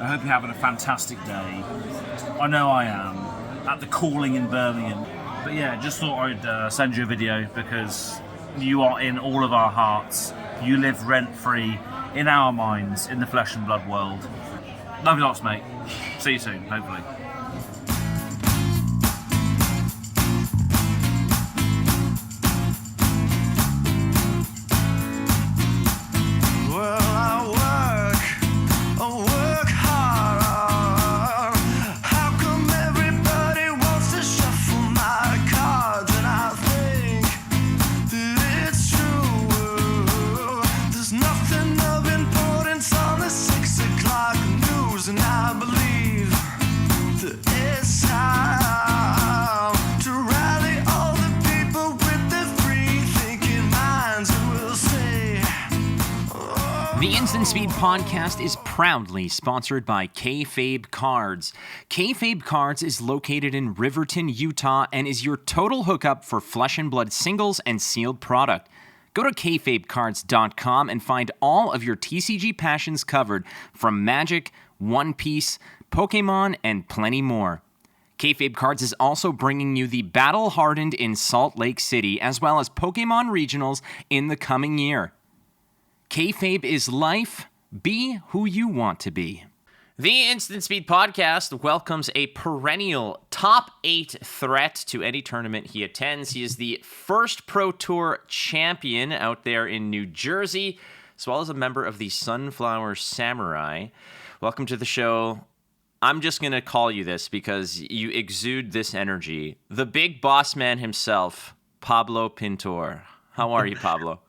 I hope you're having a fantastic day. I know I am, at the Calling in Birmingham. But yeah, just thought I'd send you a video because you are in all of our hearts. You live rent-free in our minds, in the flesh and blood world. Love you lots, mate. See you soon, hopefully. The Instant Speed podcast is proudly sponsored by FAB Cards. FAB Cards is located in Riverton, Utah, and is your total hookup for flesh and blood singles and sealed product. Go to kfabcards.com and find all of your TCG passions covered, from Magic, One Piece, Pokemon, and plenty more. FAB Cards is also bringing you the Battle Hardened in Salt Lake City, as well as Pokemon Regionals in the coming year. Kayfabe is life. Be who you want to be. The Instant Speed podcast welcomes a perennial top 8 threat to any tournament he attends. He is the first Pro Tour champion out there in New Jersey, as well as a member of the Sunflower Samurai. Welcome to the show. I'm just going to call you this because you exude this energy. The big boss man himself, Pablo Pintor. How are you, Pablo?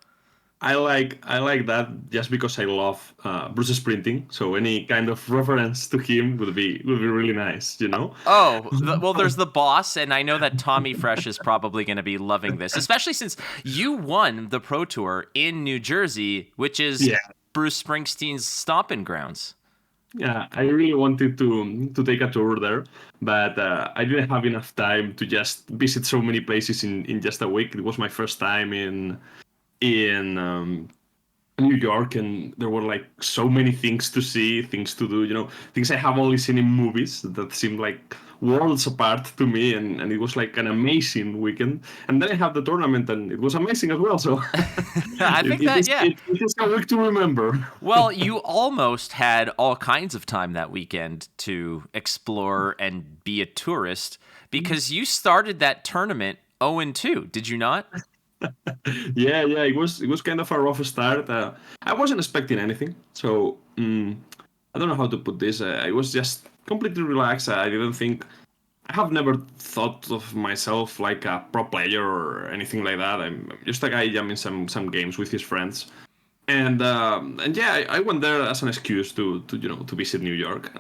I like that just because I love Bruce Springsteen. So any kind of reference to him would be really nice, you know? Oh, well, there's the boss, and I know that Tommy Fresh is probably going to be loving this, especially since you won the Pro Tour in New Jersey, which is Bruce Springsteen's stomping grounds. Yeah, I really wanted to take a tour there, but I didn't have enough time to just visit so many places in just a week. It was my first time in New York, and there were like so many things to see, things to do, you know, things I have only seen in movies that seemed like worlds apart to me, and it was like an amazing weekend. And then I had the tournament, and it was amazing as well. So I think it is a week to remember. Well, you almost had all kinds of time that weekend to explore and be a tourist, because you started that tournament 0-2, did you not? Yeah, it was kind of a rough start. I wasn't expecting anything, so I don't know how to put this. I was just completely relaxed. I have never thought of myself like a pro player or anything like that. I'm just a guy jamming some games with his friends, and yeah, I went there as an excuse to visit New York.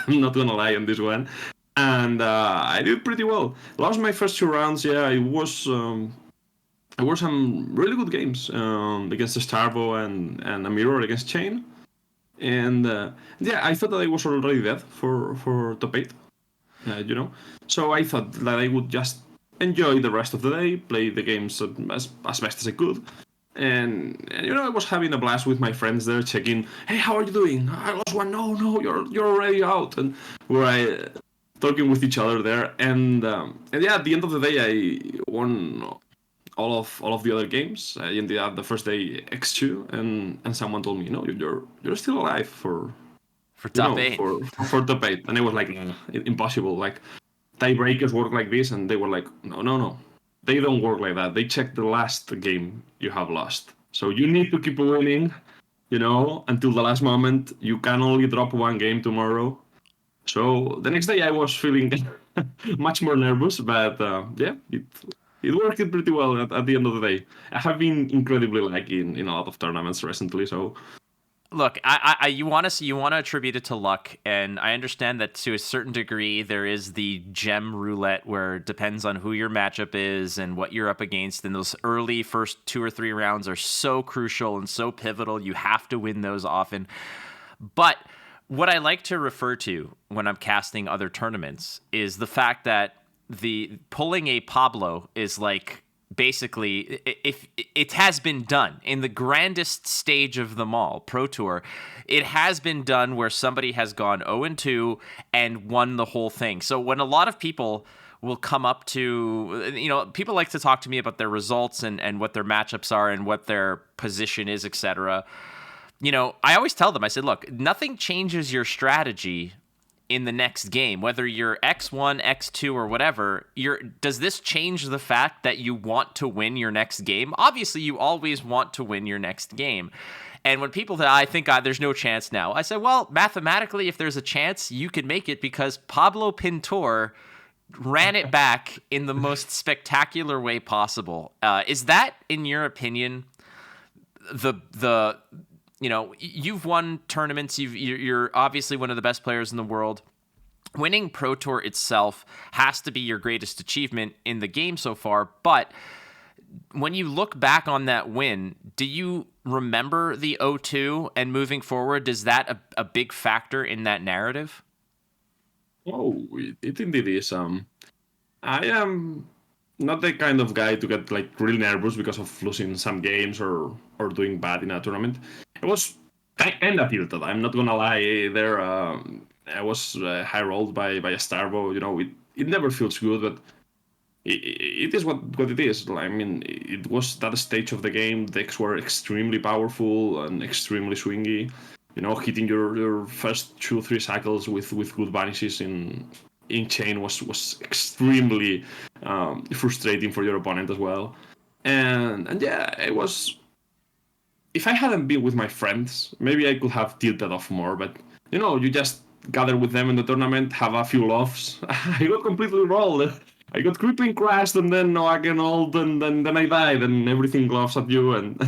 I'm not gonna lie on this one, and I did pretty well. Lost my first 2 rounds. Yeah, it was. There were some really good games against Starvo and a mirror against Chain. And yeah, I thought that I was already dead for top 8, you know. So I thought that I would just enjoy the rest of the day, play the games as best as I could. And you know, I was having a blast with my friends there, checking, hey, how are you doing? I lost one. No, you're already out. And we're talking with each other there. And yeah, at the end of the day, I won all of the other games. I ended up the first day X2, and someone told me, no, you're still alive for top 8. For top 8. And I was like, impossible. Like, tiebreakers work like this, and they were like, no. They don't work like that. They check the last game you have lost. So you need to keep winning, you know, until the last moment. You can only drop 1 game tomorrow. So the next day I was feeling much more nervous, but yeah, it worked pretty well at the end of the day. I have been incredibly lucky in a lot of tournaments recently, so... Look, you want to attribute it to luck, and I understand that to a certain degree there is the gem roulette where it depends on who your matchup is and what you're up against, and those early first 2 or 3 rounds are so crucial and so pivotal. You have to win those often. But what I like to refer to when I'm casting other tournaments is the fact that the pulling a Pablo is like basically, if it has been done in the grandest stage of them all, Pro Tour, it has been done where somebody has gone 0-2 and won the whole thing. So when a lot of people will come up to, people like to talk to me about their results and what their matchups are and what their position is, etc. I always tell them, I said, look, nothing changes your strategy in the next game, whether you're X1, X2, or whatever. Does this change the fact that you want to win your next game? Obviously, you always want to win your next game. And when people say, I think there's no chance now, I say, well, mathematically, if there's a chance, you can make it because Pablo Pintor ran it back in the most spectacular way possible. Is that, in your opinion, you've won tournaments. You're obviously one of the best players in the world. Winning Pro Tour itself has to be your greatest achievement in the game so far. But when you look back on that win, do you remember the 0-2 and moving forward? Is that a big factor in that narrative? Oh, it indeed is. I am not the kind of guy to get like really nervous because of losing some games or doing bad in a tournament. It was kind of tilted. I'm not gonna lie. There, I was high rolled by a Starvo. It never feels good, but it is what it is. I mean, it was that stage of the game. Decks were extremely powerful and extremely swingy. Hitting your first 2-3 cycles with good vanishes in chain was extremely frustrating for your opponent as well. And yeah, it was. If I hadn't been with my friends, maybe I could have tilted off more. But you just gather with them in the tournament, have a few laughs. I got completely rolled. I got crippling crashed, and then I get old, and then I died, and everything laughs at you, and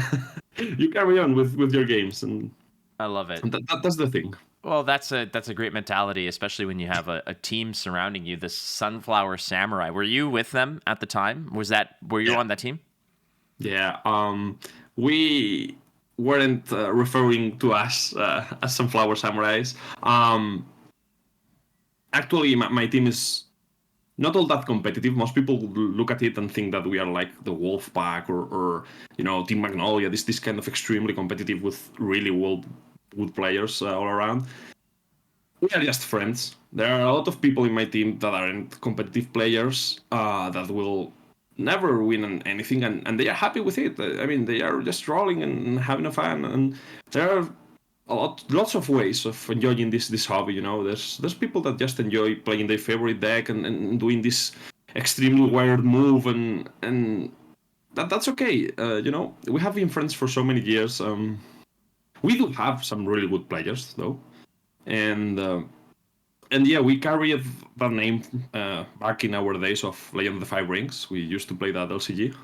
you carry on with your games. And I love it. And that's the thing. Well, that's a great mentality, especially when you have a team surrounding you. The Sunflower Samurai. Were you with them at the time? Were you on that team? Yeah. We weren't referring to us as Sunflower Samurais. Actually, my team is not all that competitive. Most people look at it and think that we are like the Wolf Pack or Team Magnolia. This kind of extremely competitive with really good players all around. We are just friends. There are a lot of people in my team that aren't competitive players that will never win anything, and they are happy with it. I mean, they are just rolling and having a fun, and there are lots of ways of enjoying this hobby. There's people that just enjoy playing their favorite deck and doing this extremely weird move, and that's okay. We have been friends for so many years. We do have some really good players though, and yeah, we carried that name back in our days of Legend of the Five Rings. We used to play that LCG,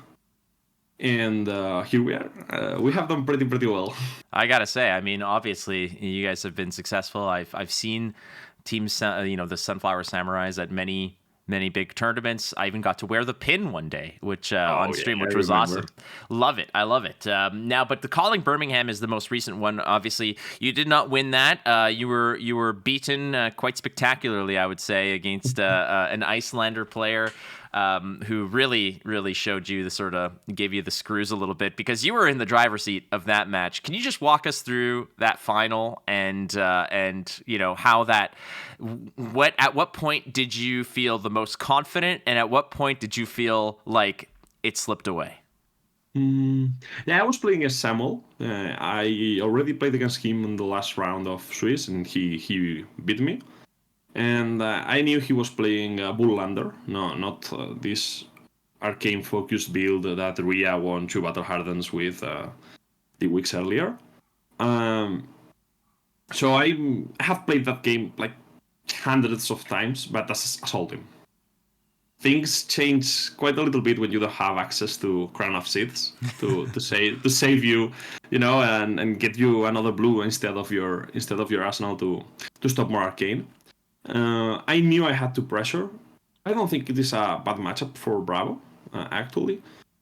and here we are. We have done pretty well. I gotta say, I mean, obviously, you guys have been successful. I've seen teams, the Sunflower Samurais at many big tournaments. I even got to wear the pin one day, which on stream, which was awesome. Love it. I love it. Now, but the Calling Birmingham is the most recent one. Obviously, you did not win that. You were beaten quite spectacularly, I would say, against an Icelander player. Who really showed you gave you the screws a little bit because you were in the driver's seat of that match. Can you just walk us through that final and how at what point did you feel the most confident and at what point did you feel like it slipped away? Yeah, I was playing as Samuel. I already played against him in the last round of Swiss and he beat me. And I knew he was playing Bullander, not this arcane-focused build that Ria won 2 Battle Hardens with the weeks earlier. So I have played that game like hundreds of times, but as Assaulting. Things change quite a little bit when you don't have access to Crown of Siths to save you, and get you another blue instead of your arsenal to stop more arcane. I knew I had to pressure. I don't think it is a bad matchup for Bravo, actually.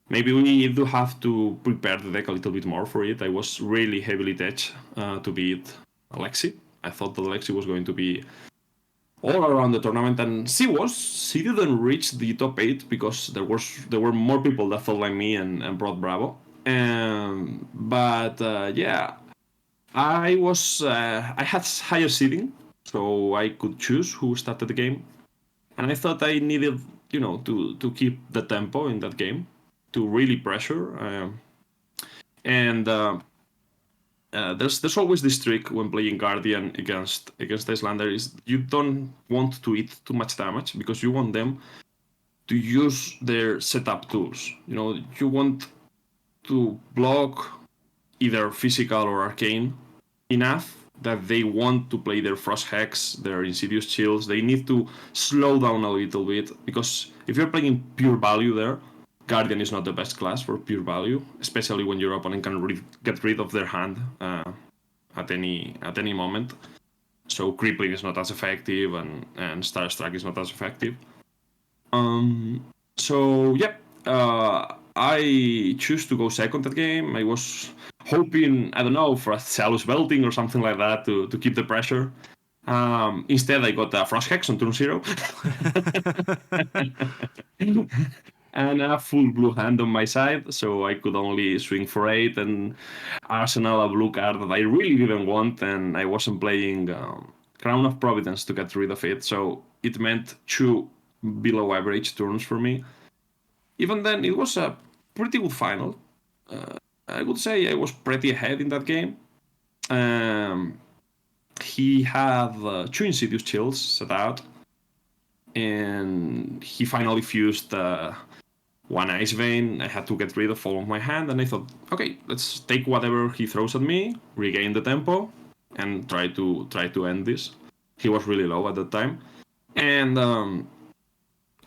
Maybe we do have to prepare the deck a little bit more for it. I was really heavily tech to beat Alexi. I thought that Alexi was going to be all around the tournament, and she didn't reach the top 8 because there were more people that felt like me and brought Bravo. But yeah, I had higher seeding, so I could choose who started the game, and I thought I needed to keep the tempo in that game, to really pressure. And there's always this trick when playing Guardian against Icelander, is you don't want to eat too much damage because you want them to use their setup tools. You want to block either physical or arcane enough that they want to play their Frost Hex, their Insidious Chills. They need to slow down a little bit, because if you're playing pure value there, Guardian is not the best class for pure value, especially when your opponent can get rid of their hand at any moment. So Crippling is not as effective, and Starstruck is not as effective. So yeah, I choose to go second that game. I was hoping, I don't know, for a Salus Belting or something like that to keep the pressure. Instead, I got a Frost Hex on turn 0. And a full blue hand on my side, so I could only swing for 8 and arsenal a blue card that I really didn't want, and I wasn't playing Crown of Providence to get rid of it, so it meant 2 below average turns for me. Even then, it was a pretty good final. I would say I was pretty ahead in that game. He had 2 Insidious Chills set out, and he finally fused 1 Ice Vein. I had to get rid of all of my hand, and I thought, okay, let's take whatever he throws at me, regain the tempo, and try to end this. He was really low at that time, and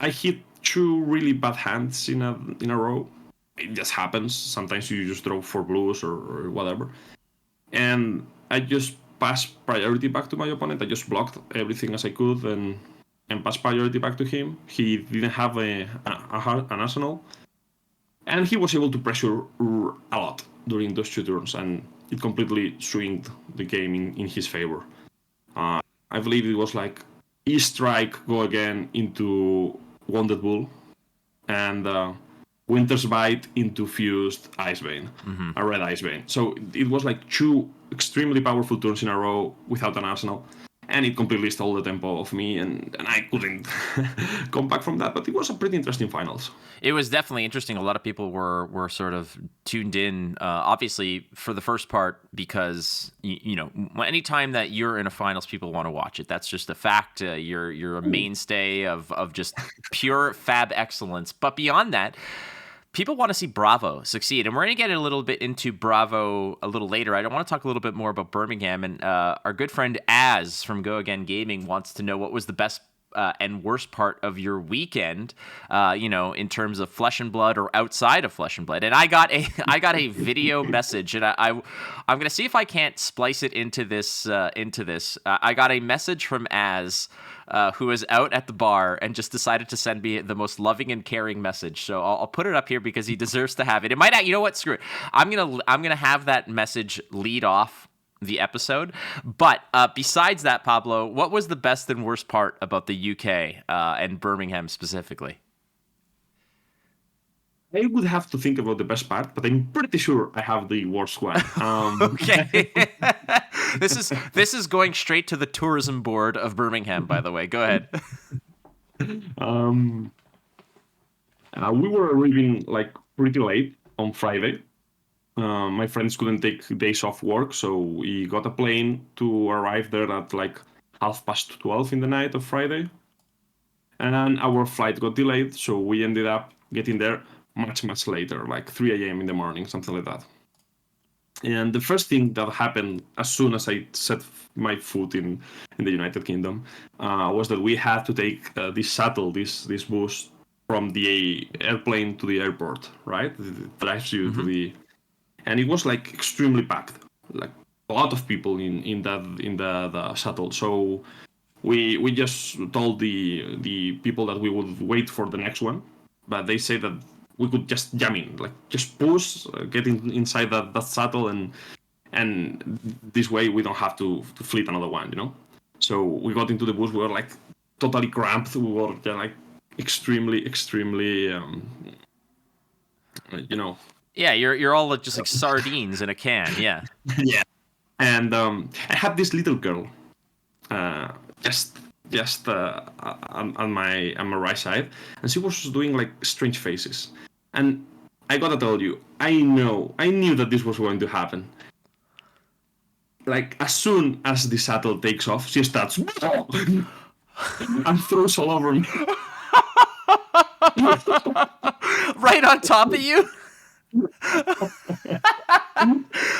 I hit 2 really bad hands in a row. It just happens. Sometimes you just draw 4 blues or whatever, and I just passed priority back to my opponent. I just blocked everything as I could and passed priority back to him. He didn't have an arsenal, and he was able to pressure a lot during those 2 turns, and it completely swinged the game in his favor. I believe it was like E-Strike, go again into Wounded Bull, and Winter's Bite into fused Ice Vein, a red Ice Vein. So it was like 2 extremely powerful turns in a row without an arsenal. And it completely stole the tempo of me, and I couldn't come back from that. But it was a pretty interesting finals. It was definitely interesting. A lot of people were sort of tuned in, obviously, for the first part, because, anytime that you're in a finals, people want to watch it. That's just a fact. You're a mainstay of just pure FAB excellence. But beyond that, people want to see Bravo succeed, and we're going to get a little bit into Bravo a little later. I want to talk a little bit more about Birmingham, and our good friend Az from Go Again Gaming wants to know what was the best and worst part of your weekend, in terms of Flesh and Blood or outside of Flesh and Blood. And I got a video message, and I'm going to see if I can't splice it into this. I got a message from Az, who was out at the bar and just decided to send me the most loving and caring message. So I'll put it up here because he deserves to have it. It might, you know what? Screw it. I'm gonna have that message lead off the episode. But besides that, Pablo, what was the best and worst part about the UK and Birmingham specifically? I would have to think about the best part, but I'm pretty sure I have the worst one. Okay. This is going straight to the tourism board of Birmingham, by the way. Go ahead. We were arriving like pretty late on Friday. My friends couldn't take days off work, so we got a plane to arrive there at like 12:30 in the night of Friday. And our flight got delayed, so we ended up getting there much later, like 3 a.m. in the morning, something like that. And the first thing that happened as soon as I set my foot in the United Kingdom was that we had to take this shuttle, this bus from the airplane to the airport, right? It drives you to the, and it was like extremely packed, like a lot of people in the shuttle. So we just told the people that we would wait for the next one, but they say that we could just jam in, like just push, get inside that shuttle, and this way we don't have to fleet another one, So we got into the bus. We were like totally cramped. We were like extremely, Yeah, you're all just like sardines in a can. Yeah. yeah. And I had this little girl, just on my right side, and she was doing like strange faces. And I gotta tell you, I knew that this was going to happen. Like as soon as the shuttle takes off, she starts and throws all over me. Right on top of you.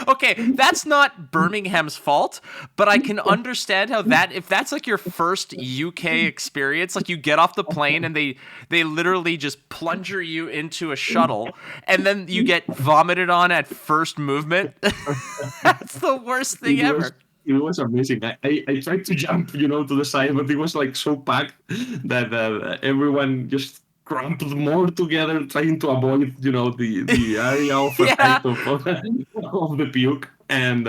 Okay, that's not Birmingham's fault, but I can understand how that, if that's like your first UK experience, like you get off the plane and they literally just plunger you into a shuttle and then you get vomited on at first movement. That's the worst thing ever. It was amazing. I tried to jump, to the side, but it was like so packed that everyone just cramped more together, trying to avoid, the area of effect of the puke. And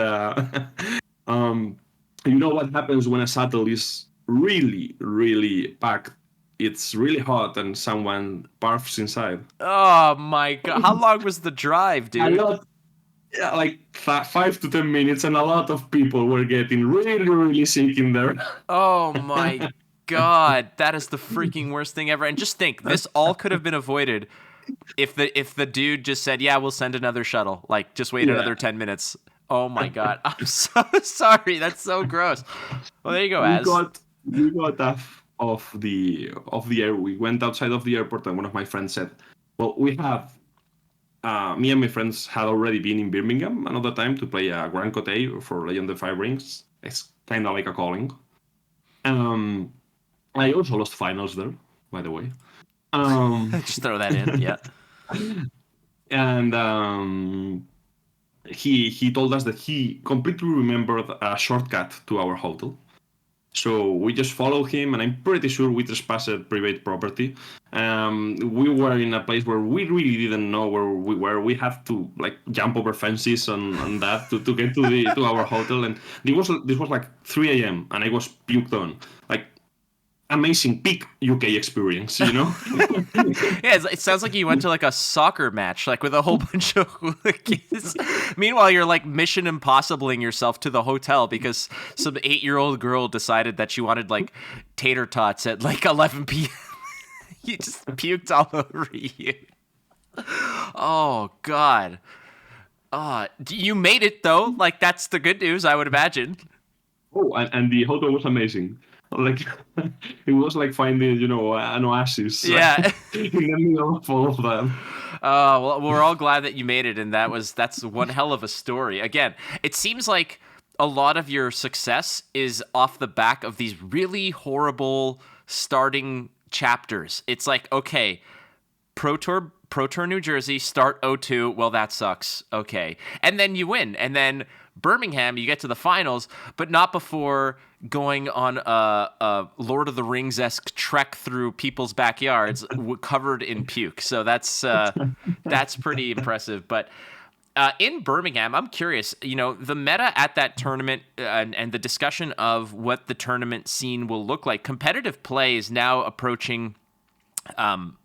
you know what happens when a shuttle is really, really packed? It's really hot and someone barfs inside. Oh my god! How long was the drive, dude? A lot. Yeah, like 5 to 10 minutes, and a lot of people were getting really, really sick in there. Oh my god, that is the freaking worst thing ever. And just think, this all could have been avoided if the dude just said, "Yeah, we'll send another shuttle. Like, just wait another 10 minutes." Oh my god, I'm so sorry. That's so gross. Well, there you go, Az. We got off the air. We went outside of the airport, and one of my friends said, "Well, we have." Me and my friends had already been in Birmingham another time to play a Grand Cote for Legend of the Five Rings. It's kind of like a calling. I also lost finals there, by the way. Just throw that in, yeah. And he told us that he completely remembered a shortcut to our hotel. So we just followed him, and I'm pretty sure we trespassed private property. We were in a place where we really didn't know where we were. We had to like jump over fences and that to get to our hotel. And this was like 3 a.m. and I was puked on. Like amazing peak UK experience, Yeah, it sounds like you went to like a soccer match, like with a whole bunch of hooligans. Meanwhile, you're like Mission Impossibling yourself to the hotel because some 8-year-old girl decided that she wanted like tater tots at like 11 p.m. You just puked all over you. Oh God. You made it though. Like that's the good news, I would imagine. Oh, and the hotel was amazing. Like it was like finding, an oasis. Yeah. In the middle of all of them. Well, we're all glad that you made it, and that's one hell of a story. Again, it seems like a lot of your success is off the back of these really horrible starting chapters. It's like, okay, Pro Tour New Jersey, start 0-2. Well, that sucks. Okay. And then you win. And then Birmingham, you get to the finals, but not before going on a Lord of the Rings-esque trek through people's backyards covered in puke. So that's pretty impressive. But in Birmingham, I'm curious, the meta at that tournament and the discussion of what the tournament scene will look like. Competitive play is now approaching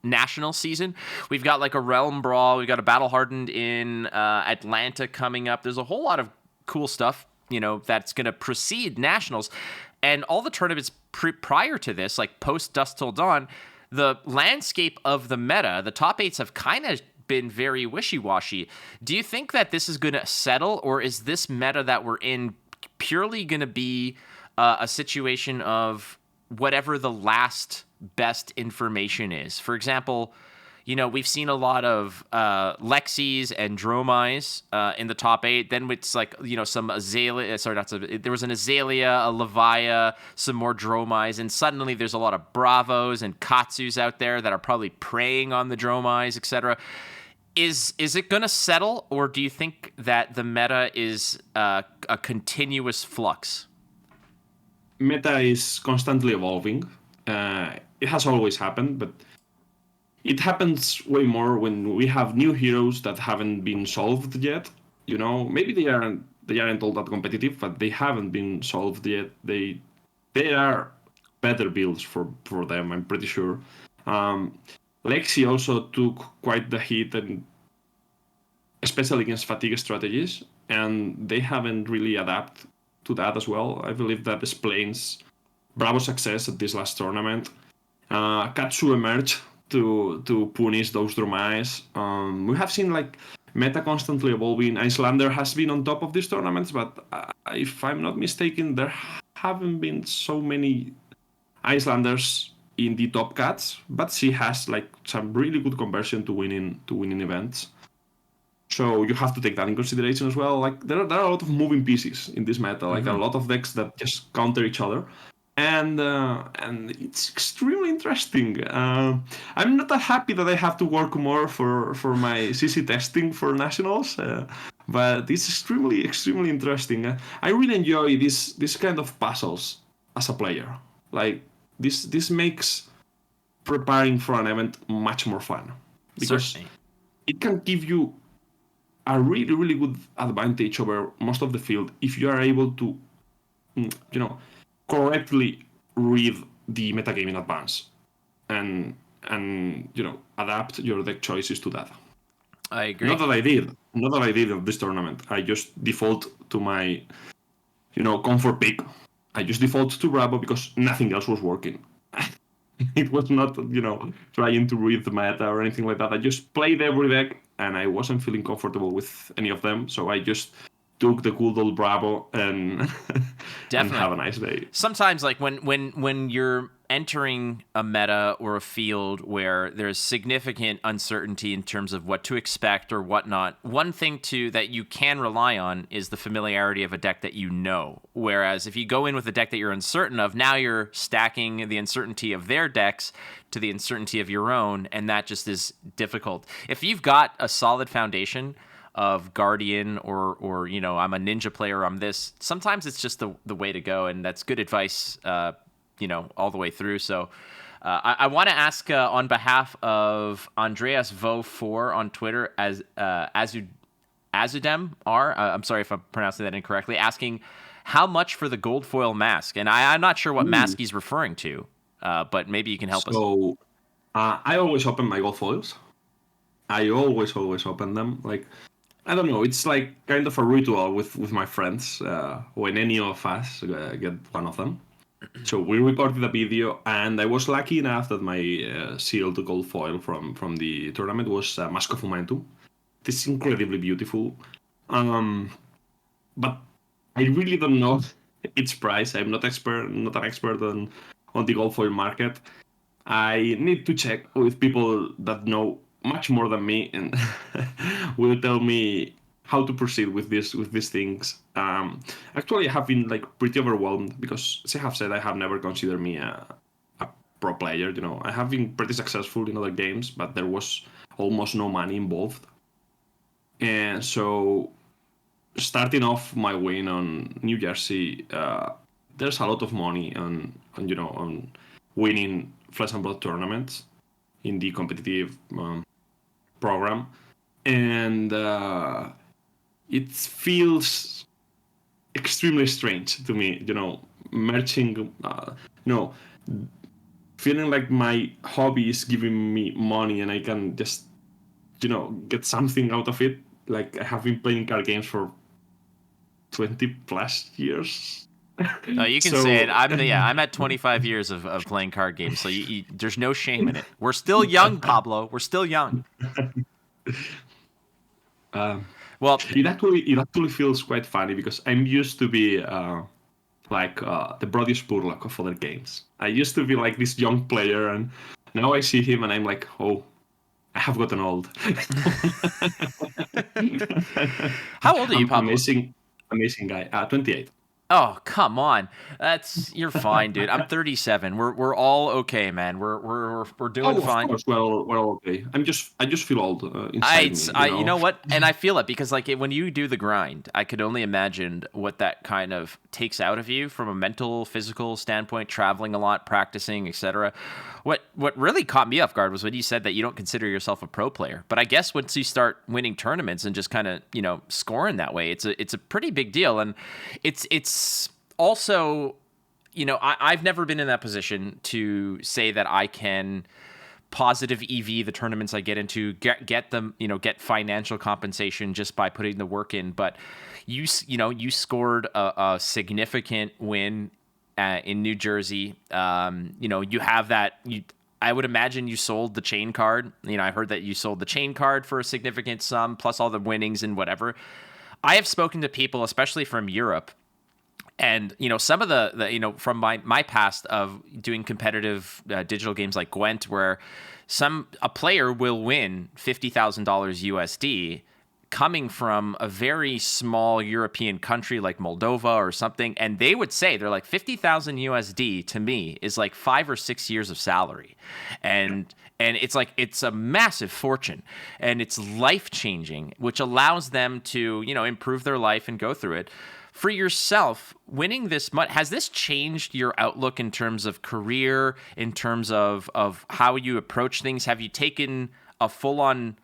national season. We've got like a Realm Brawl. We've got a Battle Hardened in Atlanta coming up. There's a whole lot of cool stuff, that's going to precede nationals. And all the tournaments prior to this, like post Dusk Till Dawn, the landscape of the meta, the top 8s have kind of been very wishy-washy. Do you think that this is going to settle, or is this meta that we're in purely going to be a situation of whatever the last best information is? For example, we've seen a lot of Lexis and Dromais in the top 8. Then it's like, some Azalea. There was an Azalea, a Levia, some more Dromais, and suddenly there's a lot of Bravos and Katsus out there that are probably preying on the Dromais, etc. Is it going to settle, or do you think that the meta is a continuous flux? Meta is constantly evolving. It has always happened, but it happens way more when we have new heroes that haven't been solved yet. Maybe they aren't all that competitive, but they haven't been solved yet. They there are better builds for them, I'm pretty sure. Lexi also took quite the hit, and especially against fatigue strategies, and they haven't really adapted to that as well. I believe that explains Bravo's success at this last tournament. Katsu emerged to punish those Dromais. We have seen like meta constantly evolving. Icelander has been on top of these tournaments, but if I'm not mistaken, there haven't been so many Icelanders in the top cuts, but she has like some really good conversion to winning events. So you have to take that in consideration as well. Like there are a lot of moving pieces in this meta, like a lot of decks that just counter each other, and it's extremely interesting. I'm not that happy that I have to work more for my CC testing for nationals, but it's extremely interesting. I really enjoy this kind of puzzles as a player. Like this makes preparing for an event much more fun, because Certainly. it can give you a really good advantage over most of the field if you are able to, correctly read the metagame in advance, and adapt your deck choices to that. I agree. Not that I did at this tournament. I just default to my, comfort pick. I just default to Bravo because nothing else was working. It was not, trying to read the meta or anything like that. I just played every deck, and I wasn't feeling comfortable with any of them. So I just took the good old Bravo and and have a nice day. Sometimes, like when you're entering a meta or a field where there's significant uncertainty in terms of what to expect or whatnot, one thing that you can rely on is the familiarity of a deck that you know. Whereas if you go in with a deck that you're uncertain of, now you're stacking the uncertainty of their decks to the uncertainty of your own, and that just is difficult. If you've got a solid foundation of Guardian or I'm a ninja player, I'm this, sometimes it's just the way to go, and that's good advice all the way through. So I want to ask on behalf of Andreas Vo4 on Twitter, as Azudem R, I'm sorry if I'm pronouncing that incorrectly, asking how much for the gold foil mask, and I'm not sure what mask he's referring to, but maybe you can help us. So I always open my gold foils. I always open them. Like, I don't know, it's like kind of a ritual with my friends when any of us get one of them. So we recorded a video, and I was lucky enough that my sealed gold foil from the tournament was Mask of Momentum. It's incredibly beautiful. But I really don't know its price. I'm not an expert on the gold foil market. I need to check with people that know much more than me, and will tell me how to proceed with these things. Actually, I have been like pretty overwhelmed because, as I have said, I have never considered me a pro player. I have been pretty successful in other games, but there was almost no money involved. And so, starting off my win on New Jersey, there's a lot of money on winning Flesh and Blood tournaments in the competitive program, and it feels extremely strange to me, merging, feeling like my hobby is giving me money and I can just, get something out of it. Like, I have been playing card games for 20 plus years. No, you can say it. I'm at 25 years of playing card games, so there's no shame in it. We're still young, Pablo. We're still young. Well, it actually feels quite funny because I'm used to be the Brody Spurlock of other games. I used to be like this young player, and now I see him and I'm like, oh, I have gotten old. How old are you, Pablo? Amazing guy. 28. Oh, come on. You're fine, dude. I'm 37. We're all okay, man. We're doing fine. Of course, we're all okay. I just feel old inside me. You know what? And I feel it because like when you do the grind, I could only imagine what that kind of takes out of you from a mental, physical standpoint, traveling a lot, practicing, etc. What really caught me off guard was when you said that you don't consider yourself a pro player. But I guess once you start winning tournaments and just kind of, scoring that way, it's a pretty big deal. And it's also I've never been in that position to say that I can positive EV the tournaments I get into, get them, get financial compensation just by putting the work in. But you scored a significant win in New Jersey. You have that. I would imagine you sold the chain card. I heard that you sold the chain card for a significant sum, plus all the winnings and whatever. I have spoken to people, especially from Europe, and some of the from my past of doing competitive digital games like Gwent, where a player will win $50,000 USD coming from a very small European country like Moldova or something, and they would say, they're like, 50,000 USD to me is like 5 or 6 years of salary, and it's like, it's a massive fortune, and it's life changing, which allows them to improve their life and go through it. For yourself, winning this money, has this changed your outlook in terms of career, in terms of how you approach things? Have you taken a full-on,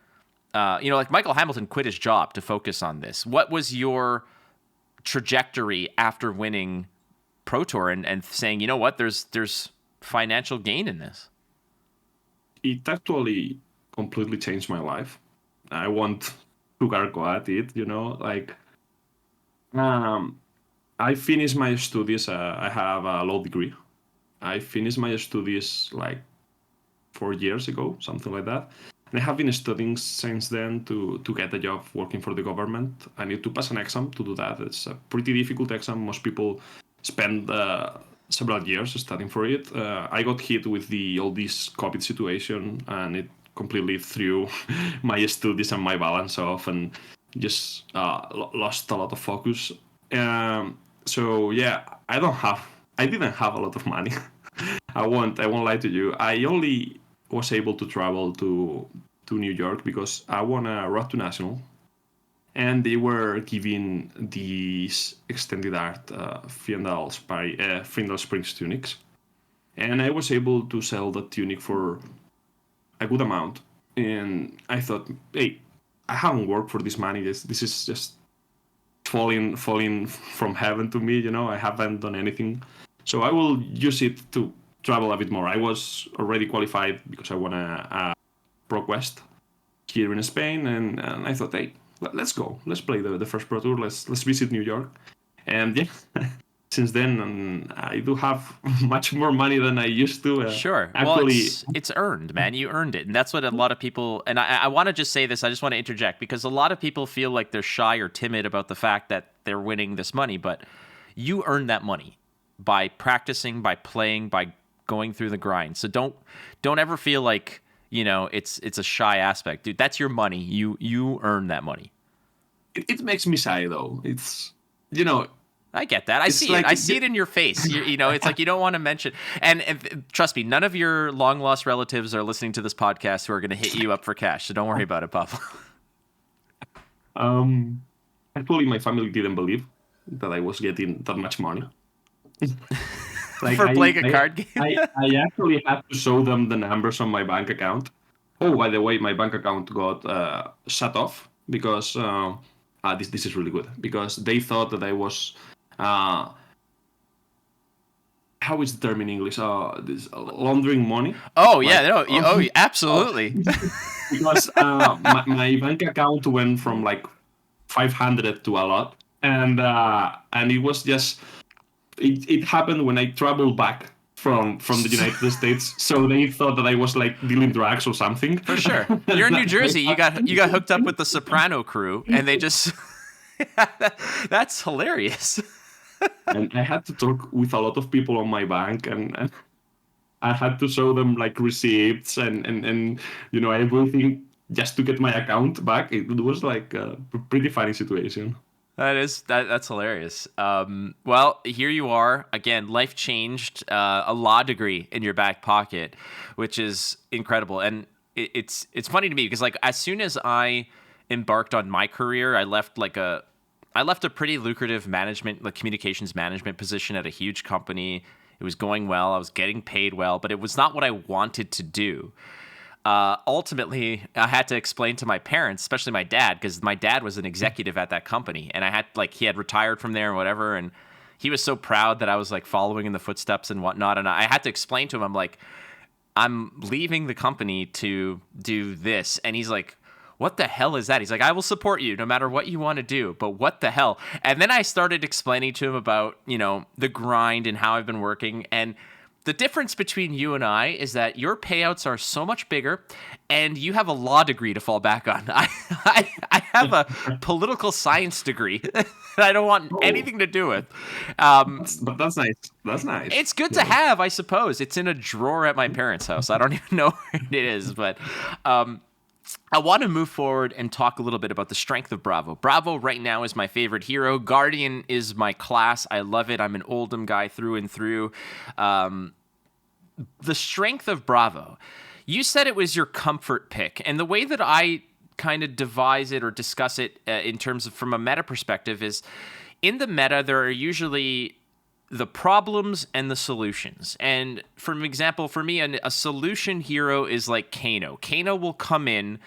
like Michael Hamilton quit his job to focus on this. What was your trajectory after winning Pro Tour and saying, what, there's financial gain in this? It actually completely changed my life. I want to go at it, I finished my studies. I have a law degree. I finished my studies like 4 years ago, something like that. And I have been studying since then to get a job working for the government. I need to pass an exam to do that. It's a pretty difficult exam. Most people spend several years studying for it. I got hit with all this COVID situation, and it completely threw my studies and my balance off, and just lost a lot of focus. So yeah, I didn't have a lot of money. I won't lie to you. I only was able to travel to New York because I won a Road to National, and they were giving these extended art Fiendal Springs tunics, and I was able to sell that tunic for a good amount. And I thought, hey, I haven't worked for this money. This is just falling from heaven to me. I haven't done anything, so I will use it to travel a bit more. I was already qualified because I won a ProQuest here in Spain, and I thought, hey, let's go. Let's play the first Pro Tour. Let's visit New York. And yeah, since then, I do have much more money than I used to. Sure. Actually, well, it's earned, man. You earned it. And that's what a lot of people, and I want to just say this, I just want to interject, because a lot of people feel like they're shy or timid about the fact that they're winning this money, but you earned that money by practicing, by playing, by going through the grind. So don't ever feel like, it's a shy aspect. Dude, that's your money. You earn that money. It makes me shy, though. It's, I get that. I see it. I see it in your face. It's like you don't want to mention. And trust me, none of your long-lost relatives are listening to this podcast who are going to hit you up for cash. So don't worry about it, Pablo. Actually, my family didn't believe that I was getting that much money. For playing a card game? I actually had to show them the numbers on my bank account. Oh, by the way, my bank account got shut off because this is really good, because they thought that I was how is the term in English? This laundering money. Oh yeah, absolutely. Because my bank account went from like 500 to a lot, and it was just it happened when I traveled back from the United States, so they thought that I was like dealing drugs or something. For sure, you're in New Jersey. You got hooked up with the Soprano crew, and they just that's hilarious. And I had to talk with a lot of people on my bank, and I had to show them like receipts and everything just to get my account back. It was like a pretty funny situation. That's hilarious. Well, here you are again. Life changed. A law degree in your back pocket, which is incredible. And it's funny to me because like as soon as I embarked on my career, I left a pretty lucrative communications management position at a huge company. It was going well. I was getting paid well, but it was not what I wanted to do. Ultimately, I had to explain to my parents, especially my dad, because my dad was an executive at that company, and he had retired from there and whatever. And he was so proud that I was like following in the footsteps and whatnot. And I had to explain to him, I'm like, I'm leaving the company to do this. And he's like, what the hell is that? He's like, I will support you no matter what you want to do, but what the hell? And then I started explaining to him about, the grind and how I've been working. And the difference between you and I is that your payouts are so much bigger and you have a law degree to fall back on. I have a political science degree that I don't want anything to do with. But that's nice. That's nice. It's good to have, I suppose. It's in a drawer at my parents' house. I don't even know where it is, but I want to move forward and talk a little bit about the strength of Bravo. Bravo right now is my favorite hero. Guardian is my class. I love it. I'm an Oldham guy through and through. The strength of Bravo. You said it was your comfort pick. And the way that I kind of devise it or discuss it in terms of from a meta perspective is in the meta, there are usually the problems and the solutions. And for example, for me, a solution hero is like Kano. Kano will come in,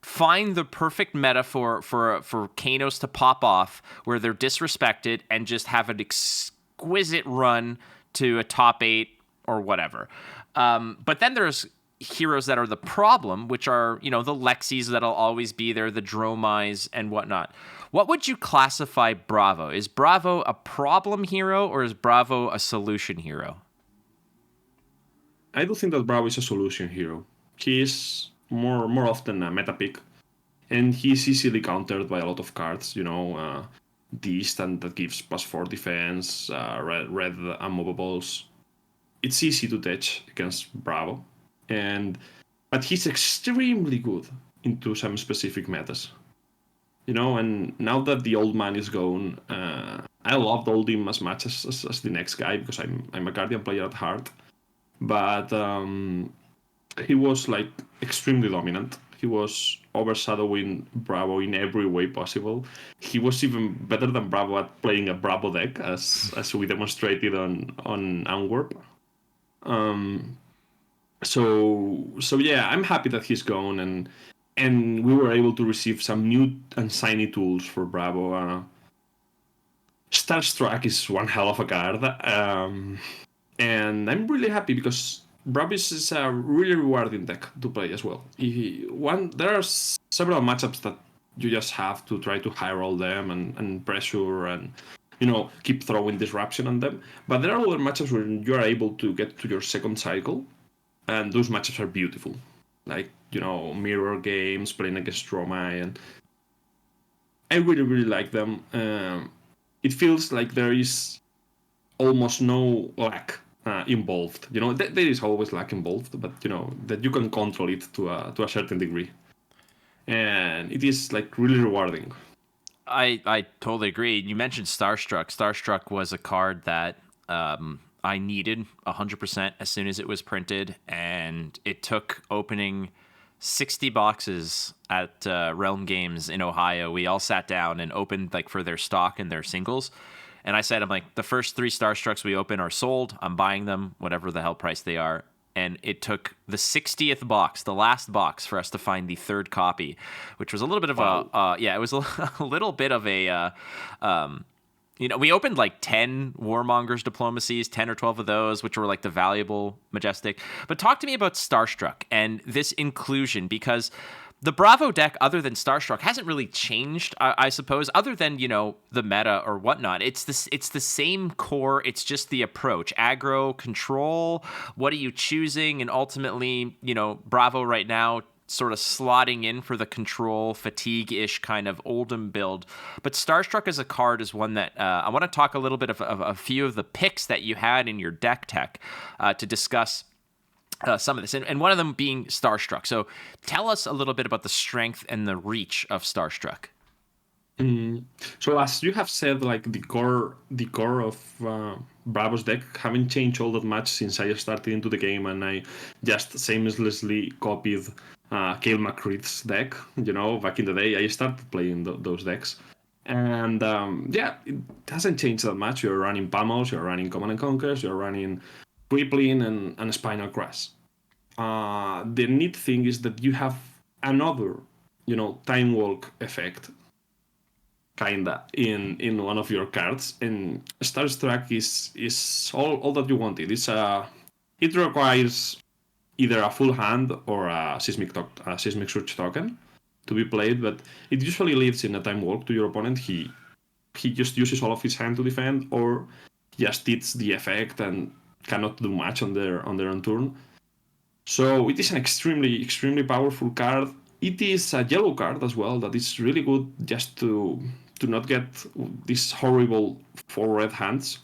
find the perfect metaphor for Kanos to pop off where they're disrespected and just have an exquisite run to a top 8 or whatever. But then there's heroes that are the problem, which are, the Lexis that'll always be there, the Dromais and whatnot. What would you classify Bravo? Is Bravo a problem hero or is Bravo a solution hero? I do think that Bravo is a solution hero. He is more often a meta pick, and he's easily countered by a lot of cards. The instant that gives +4 defense, red unmovables. It's easy to touch against Bravo, but he's extremely good into some specific metas. And now that the old man is gone, I loved old him as much as the next guy because I'm a Guardian player at heart. But he was like extremely dominant. He was overshadowing Bravo in every way possible. He was even better than Bravo at playing a Bravo deck, as we demonstrated on Antwerp. So yeah, I'm happy that he's gone, and we were able to receive some new and shiny tools for Bravo. Starstruck is one hell of a card, and I'm really happy because Bravo is a really rewarding deck to play as well. There are several matchups that you just have to try to high roll them and pressure and keep throwing disruption on them. But there are other matchups where you are able to get to your second cycle, and those matchups are beautiful. Like, mirror games, playing against Dromai, and I really, really like them. It feels like there is almost no lack involved. There is always lack involved, but, that you can control it to a certain degree. And it is, like, really rewarding. I totally agree. You mentioned Starstruck. Starstruck was a card that I needed 100% as soon as it was printed, and it took opening 60 boxes at Realm Games in Ohio. We all sat down and opened for their stock and their singles. And I said, I'm like, the first 3 Starstrucks we open are sold. I'm buying them, whatever the hell price they are. And it took the 60th box, the last box, for us to find the third copy, which was a little bit of it was a little bit of a, we opened 10 Warmongers Diplomacies, 10 or 12 of those, which were the valuable Majestic. But talk to me about Starstruck and this inclusion, because the Bravo deck, other than Starstruck, hasn't really changed, I suppose, other than, the meta or whatnot. It's the same core. It's just the approach. Aggro, control, what are you choosing? And ultimately, Bravo right now sort of slotting in for the control, fatigue-ish kind of Oldham build. But Starstruck as a card is one that I want to talk a little bit of a few of the picks that you had in your deck tech to discuss some of this, and one of them being Starstruck. So tell us a little bit about the strength and the reach of Starstruck. So as you have said, the core of Bravo's deck haven't changed all that much since I started into the game, and I just seamlessly copied Kale McCreath's deck. Back in the day, I started playing those decks. And it hasn't changed that much. You're running Pummels, you're running Command and Conquers, you're running Crippling and Spinal Crash. The neat thing is that you have another, Time Walk effect. kinda in one of your cards, and Starstruck is all that you wanted. It requires either a full hand or a seismic surge token to be played, but it usually leaves in a time walk to your opponent. He just uses all of his hand to defend, or just eats the effect and cannot do much on their own turn. So it is an extremely powerful card. It is a yellow card as well that is really good just to not get these horrible 4 red hands.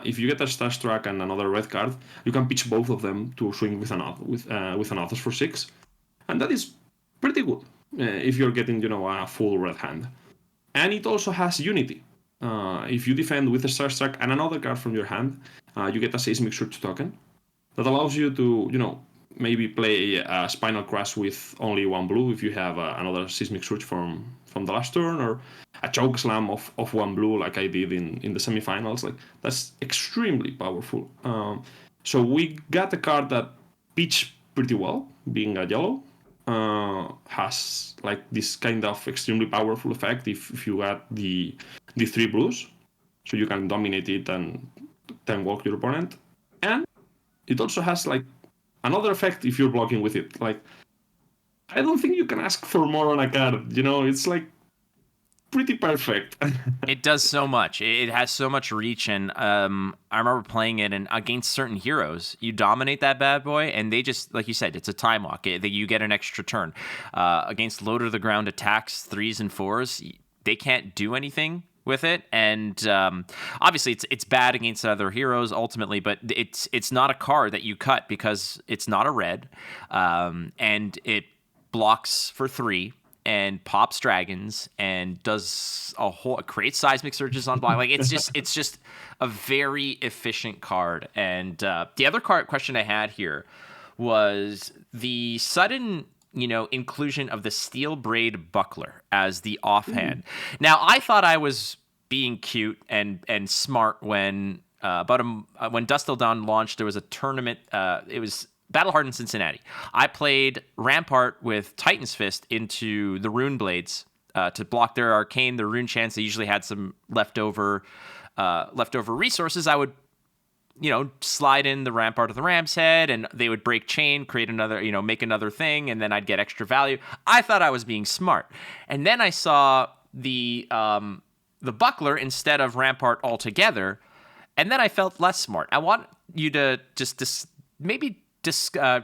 If you get a Starstruck and another red card, you can pitch both of them to swing with another for 6, and that is pretty good if you're getting a full red hand. And it also has Unity. If you defend with a Starstruck and another card from your hand, you get a Seismic Surge token that allows you to maybe play a Spinal Crash with only 1 blue if you have another Seismic Surge from the last turn, or a Choke Slam of 1 blue like I did in the semifinals. Like, that's extremely powerful. So we got a card that pitched pretty well, being a yellow. Has like this kind of extremely powerful effect if you got the 3 blues, so you can dominate it and then walk your opponent. And it also has like another effect if you're blocking with it. Like, I don't think you can ask for more on a card. It's like pretty perfect. It does so much. It has so much reach, and I remember playing it, and against certain heroes, you dominate that bad boy, and they just, like you said, it's a time walk. You get an extra turn. Against low to the ground attacks, 3s and 4s, they can't do anything with it, and obviously it's bad against other heroes ultimately, but it's not a card that you cut because it's not a red, and it blocks for 3. And pops dragons and creates seismic surges on block. Like, it's just a very efficient card. And the other question I had here was the sudden inclusion of the Steel Braid Buckler as the offhand. Now, I thought I was being cute and smart when when Dust Till Dawn launched. There was a tournament. It was Battle Hardened Cincinnati. I played Rampart with Titan's Fist into the Rune Blades to block their Arcane, their Rune Chance. They usually had some leftover resources. I would, slide in the Rampart of the Ram's Head, and they would break chain, create another, make another thing, and then I'd get extra value. I thought I was being smart. And then I saw the Buckler instead of Rampart altogether, and then I felt less smart. I want you to just maybe discuss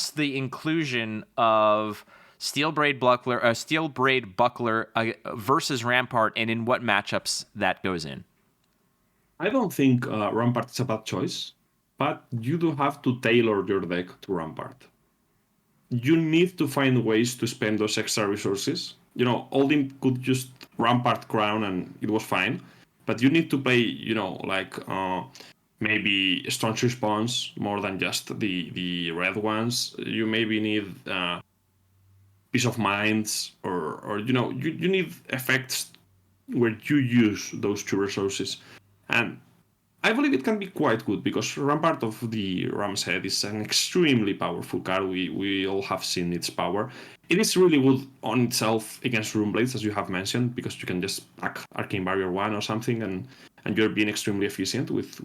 the inclusion of Steel Braid Buckler versus Rampart, and in what matchups that goes in. I don't think Rampart is a bad choice, but you do have to tailor your deck to Rampart. You need to find ways to spend those extra resources. Oldhim could just Rampart Crown and it was fine, but you need to play, maybe Staunch Response more than just the red ones. You maybe need Peace of Minds, or you need effects where you use those 2 resources. And I believe it can be quite good because Rampart of the Ram's Head is an extremely powerful card. We all have seen its power. It is really good on itself against Rune Blades, as you have mentioned, because you can just pack Arcane Barrier 1 or something, and you're being extremely efficient with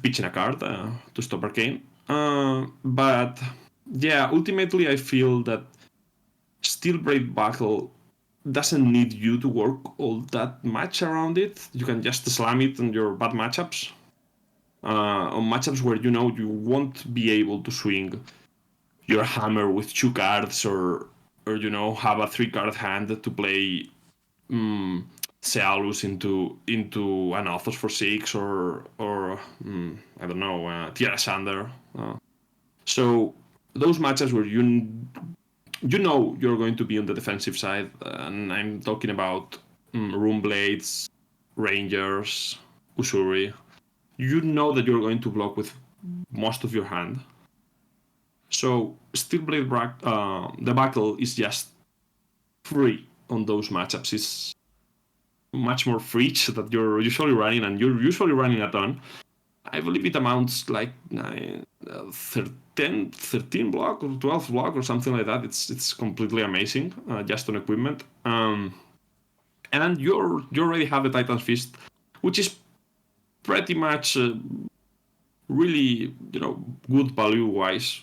pitching a card to stop Arcane. But yeah, ultimately I feel that Steel Braid Buckle doesn't need you to work all that much around it. You can just slam it on your bad matchups. On matchups where you won't be able to swing your hammer with 2 cards, or have a 3-card hand to play Cealus into an Authors for 6, or I don't know, Tierra Sander. So those matches where you're going to be on the defensive side, and I'm talking about Rune Blades, Rangers, Usuri. You know that you're going to block with most of your hand. So Steel Blade Debacle is just free on those matchups. It's much more free that you're usually running, and you're usually running a ton. I believe it amounts like 13 block or 12 block or something like that. It's completely amazing, just on equipment. And you already have the Titan's Fist, which is pretty much really good value wise,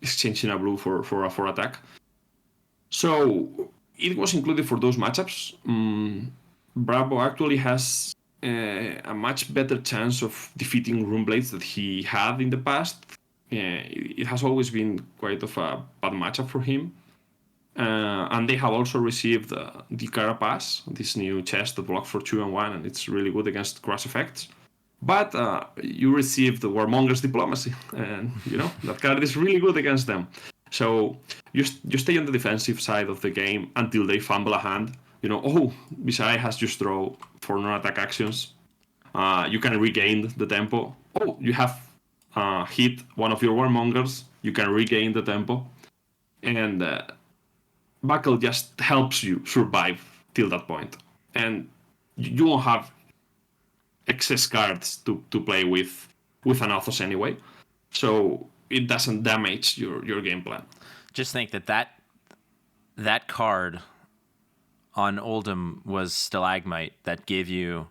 exchanging a blue for attack. So it was included for those matchups. Bravo actually has a much better chance of defeating Runeblades that he had in the past. It has always been quite of a bad matchup for him. And they have also received the Carapace, this new chest that blocks for 2 and 1, and it's really good against cross effects. But you received the Warmonger's Diplomacy, and that card is really good against them. So you stay on the defensive side of the game until they fumble a hand. Visai has just draw 4 non-attack actions. You can regain the tempo. Oh, you have hit one of your Warmongers. You can regain the tempo. And Buckle just helps you survive till that point. And you won't have excess cards to play with an Athos anyway. So it doesn't damage your game plan. Just think that card on Oldham was Stalagmite that gave you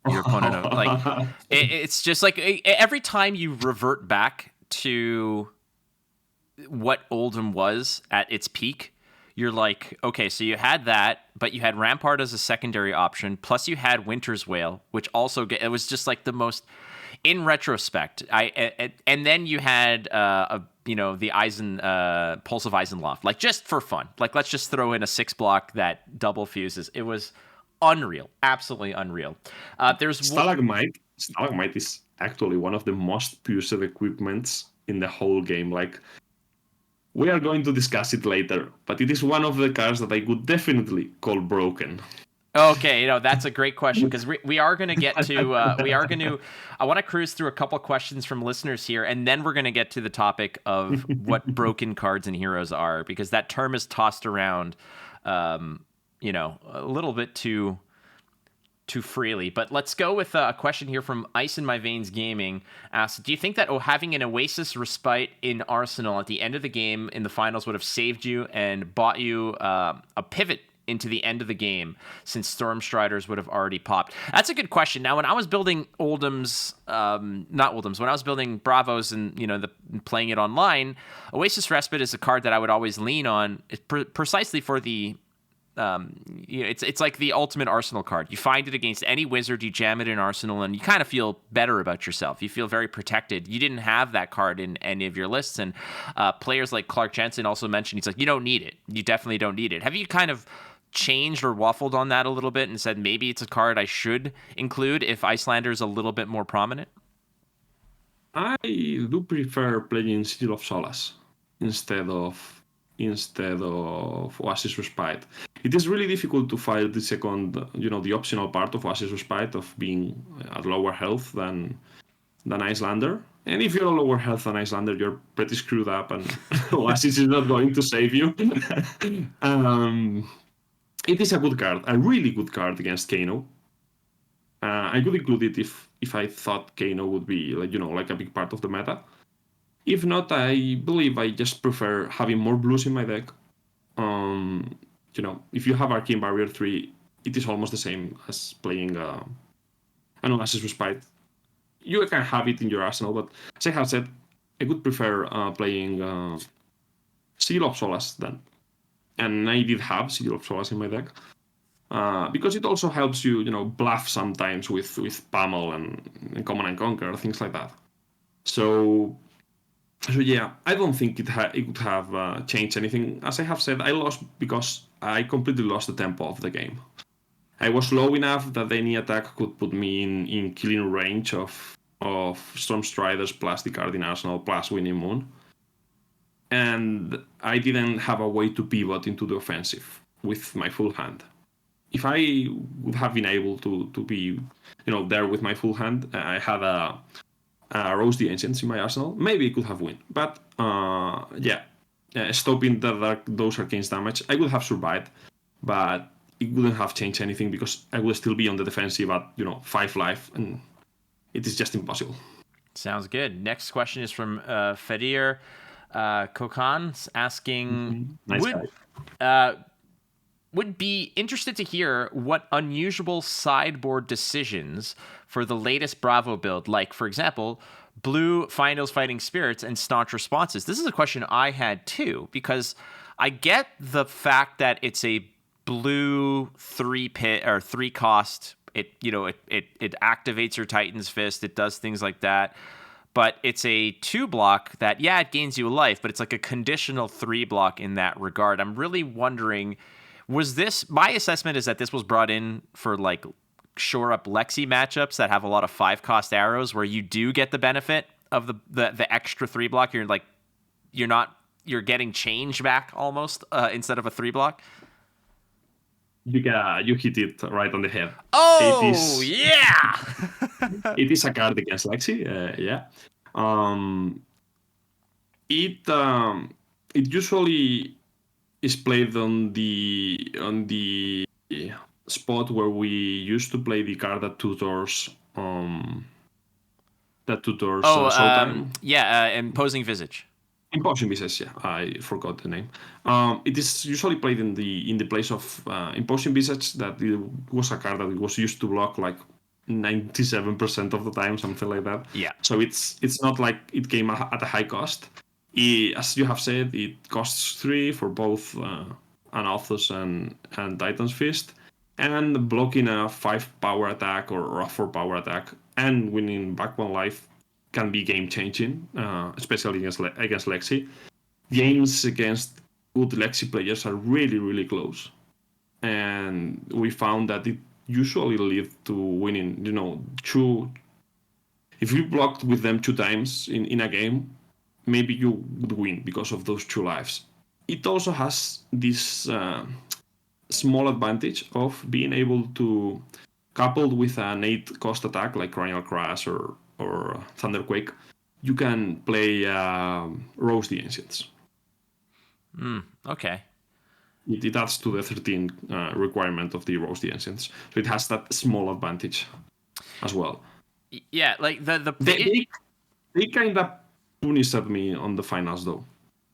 your opponent. Like it's just like every time you revert back to what Oldham was at its peak, you're like, okay, so you had that, but you had Rampart as a secondary option, plus you had Winter's Wail, which also it was just like the most. In retrospect, and then you had the Pulse of Eisenloft, like just for fun. Like let's just throw in a 6-block that double fuses. It was unreal, absolutely unreal. There's Stalagmite is actually one of the most used equipments in the whole game. Like we are going to discuss it later, but it is one of the cards that I would definitely call broken. Okay, that's a great question because we are going to get to I want to cruise through a couple questions from listeners here, and then we're going to get to the topic of what broken cards and heroes are, because that term is tossed around, a little bit too freely. But let's go with a question here from Ice in My Veins Gaming. Asks, do you think that having an Oasis Respite in Arsenal at the end of the game in the finals would have saved you and bought you a pivot into the end of the game, since Stormstriders would have already popped? That's a good question. Now, when I was building when I was building Bravos and playing it online, Oasis Respite is a card that I would always lean on, precisely for the it's like the ultimate Arsenal card. You find it against any wizard, you jam it in Arsenal, and you kind of feel better about yourself. You feel very protected. You didn't have that card in any of your lists, and players like Clark Jensen also mentioned, he's like, you don't need it. You definitely don't need it. Have you kind of changed or waffled on that a little bit and said maybe it's a card I should include if Icelander's a little bit more prominent? I do prefer playing Seal of Solace instead of Oasis Respite. It is really difficult to fight the second, the optional part of Oasis Respite of being at lower health than Icelander. And if you're a lower health than Icelander, you're pretty screwed up, and Oasis is not going to save you. It is a good card, a really good card against Kano. I could include it if I thought Kano would be like a big part of the meta. If not, I believe I just prefer having more blues in my deck. If you have Arcane Barrier 3, it is almost the same as playing an Oasis Respite. You can have it in your arsenal, but as I have said, I would prefer playing Seal of Solace then. And I did have Seal of Solace in my deck. Because it also helps you, bluff sometimes with Pummel and Command and Conquer, things like that. So yeah, I don't think it would have changed anything. As I have said, I lost because I completely lost the tempo of the game. I was low enough that any attack could put me in killing range of Stormstriders plus the card in Arsenal plus Winning Moon. And I didn't have a way to pivot into the offensive with my full hand. If I would have been able to be, there with my full hand, I had a Rose the Ancients in my arsenal, maybe it could have won. But stopping those Arcane's damage, I would have survived, but it wouldn't have changed anything because I would still be on the defensive at 5 life, and it is just impossible. Sounds good. Next question is from Fadir Kokan asking, Nice guy. would be interested to hear what unusual sideboard decisions for the latest Bravo build, like, for example, Blue Finals Fighting Spirits and Staunch Responses. This is a question I had too, because I get the fact that it's a blue 3 cost. It activates your Titan's Fist. It does things like that. But it's a 2 block that, yeah, it gains you a life, but it's like a conditional 3 block in that regard. I'm really wondering, my assessment is that this was brought in for like shore up Lexi matchups that have a lot of 5-cost arrows where you do get the benefit of the extra 3 block. You're getting change back almost instead of a 3 block. You hit it right on the head. Oh, yeah! It is a card against Lexi, yeah. It usually is played on the spot where we used to play the card that tutors Showtime. Imposing Visage. Imposing Visage, yeah, I forgot the name. It is usually played in the place of Imposing Visage. That it was a card that it was used to block like 97% of the time, something like that. Yeah. So it's not like it came at a high cost. As you have said, it costs 3 for both Anathos and Titan's Fist, and blocking a 5 power attack or a 4 power attack and winning back 1 life can be game changing, especially against Lexi. Games against good Lexi players are really, really close, and we found that it usually leads to winning. If you blocked with them 2 times in a game, maybe you would win because of those 2 lives. It also has this small advantage of being able to, coupled with an 8 cost attack like Cranial Crash or Thunderquake, you can play Rose the Ancients. Okay. It adds to the 13 requirement of the Rose the Ancients, so it has that small advantage as well. Yeah, like they kind of punished at me on the finals though.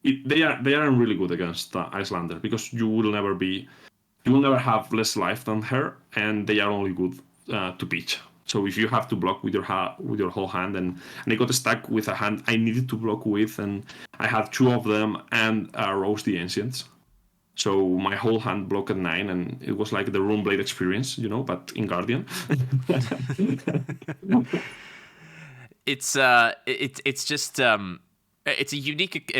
They aren't really good against Icelander because you will never have less life than her, and they are only good to pitch. So if you have to block with your whole hand, and I got stuck with a hand I needed to block with, and I had 2 of them and Rose the Ancients. So my whole hand blocked at 9, and it was like the Runeblade experience, but in Guardian. It's just it's a unique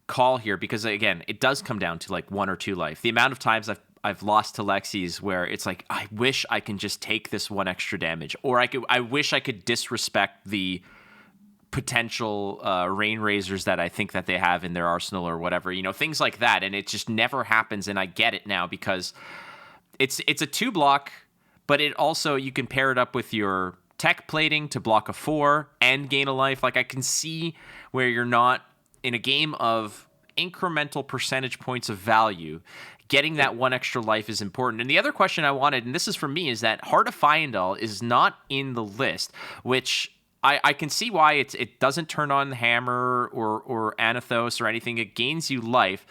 call here, because again, it does come down to like 1 or 2 life. The amount of times I've lost to Lexi's where it's like, I wish I can just take this 1 extra damage, or I wish I could disrespect the potential Rain Razors that I think that they have in their arsenal or whatever, things like that, and it just never happens. And I get it now because it's a 2 block, but it also, you can pair it up with your tech plating to block a 4 and gain a life. Like, I can see where you're not in a game of incremental percentage points of value. Getting that 1 extra life is important. And the other question I wanted, and this is from me, is that Heart of Fyendal is not in the list, which I can see why it doesn't turn on the hammer or Anathos or anything. It gains you life.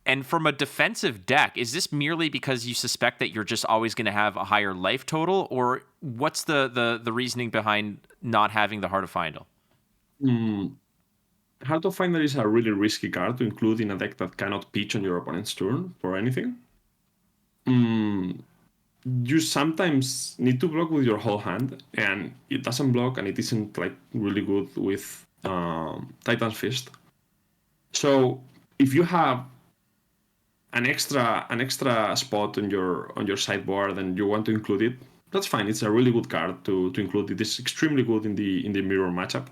And from a defensive deck, is this merely because you suspect that you're just always going to have a higher life total, or what's the reasoning behind not having the Heart of Fyendal? Heart of Fyendal is a really risky card to include in a deck that cannot pitch on your opponent's turn for anything. You sometimes need to block with your whole hand, and it doesn't block, and it isn't like really good with Titan's Fist. So if you have an extra spot on your sideboard and you want to include it, that's fine. It's a really good card to include. It is extremely good in the mirror matchup,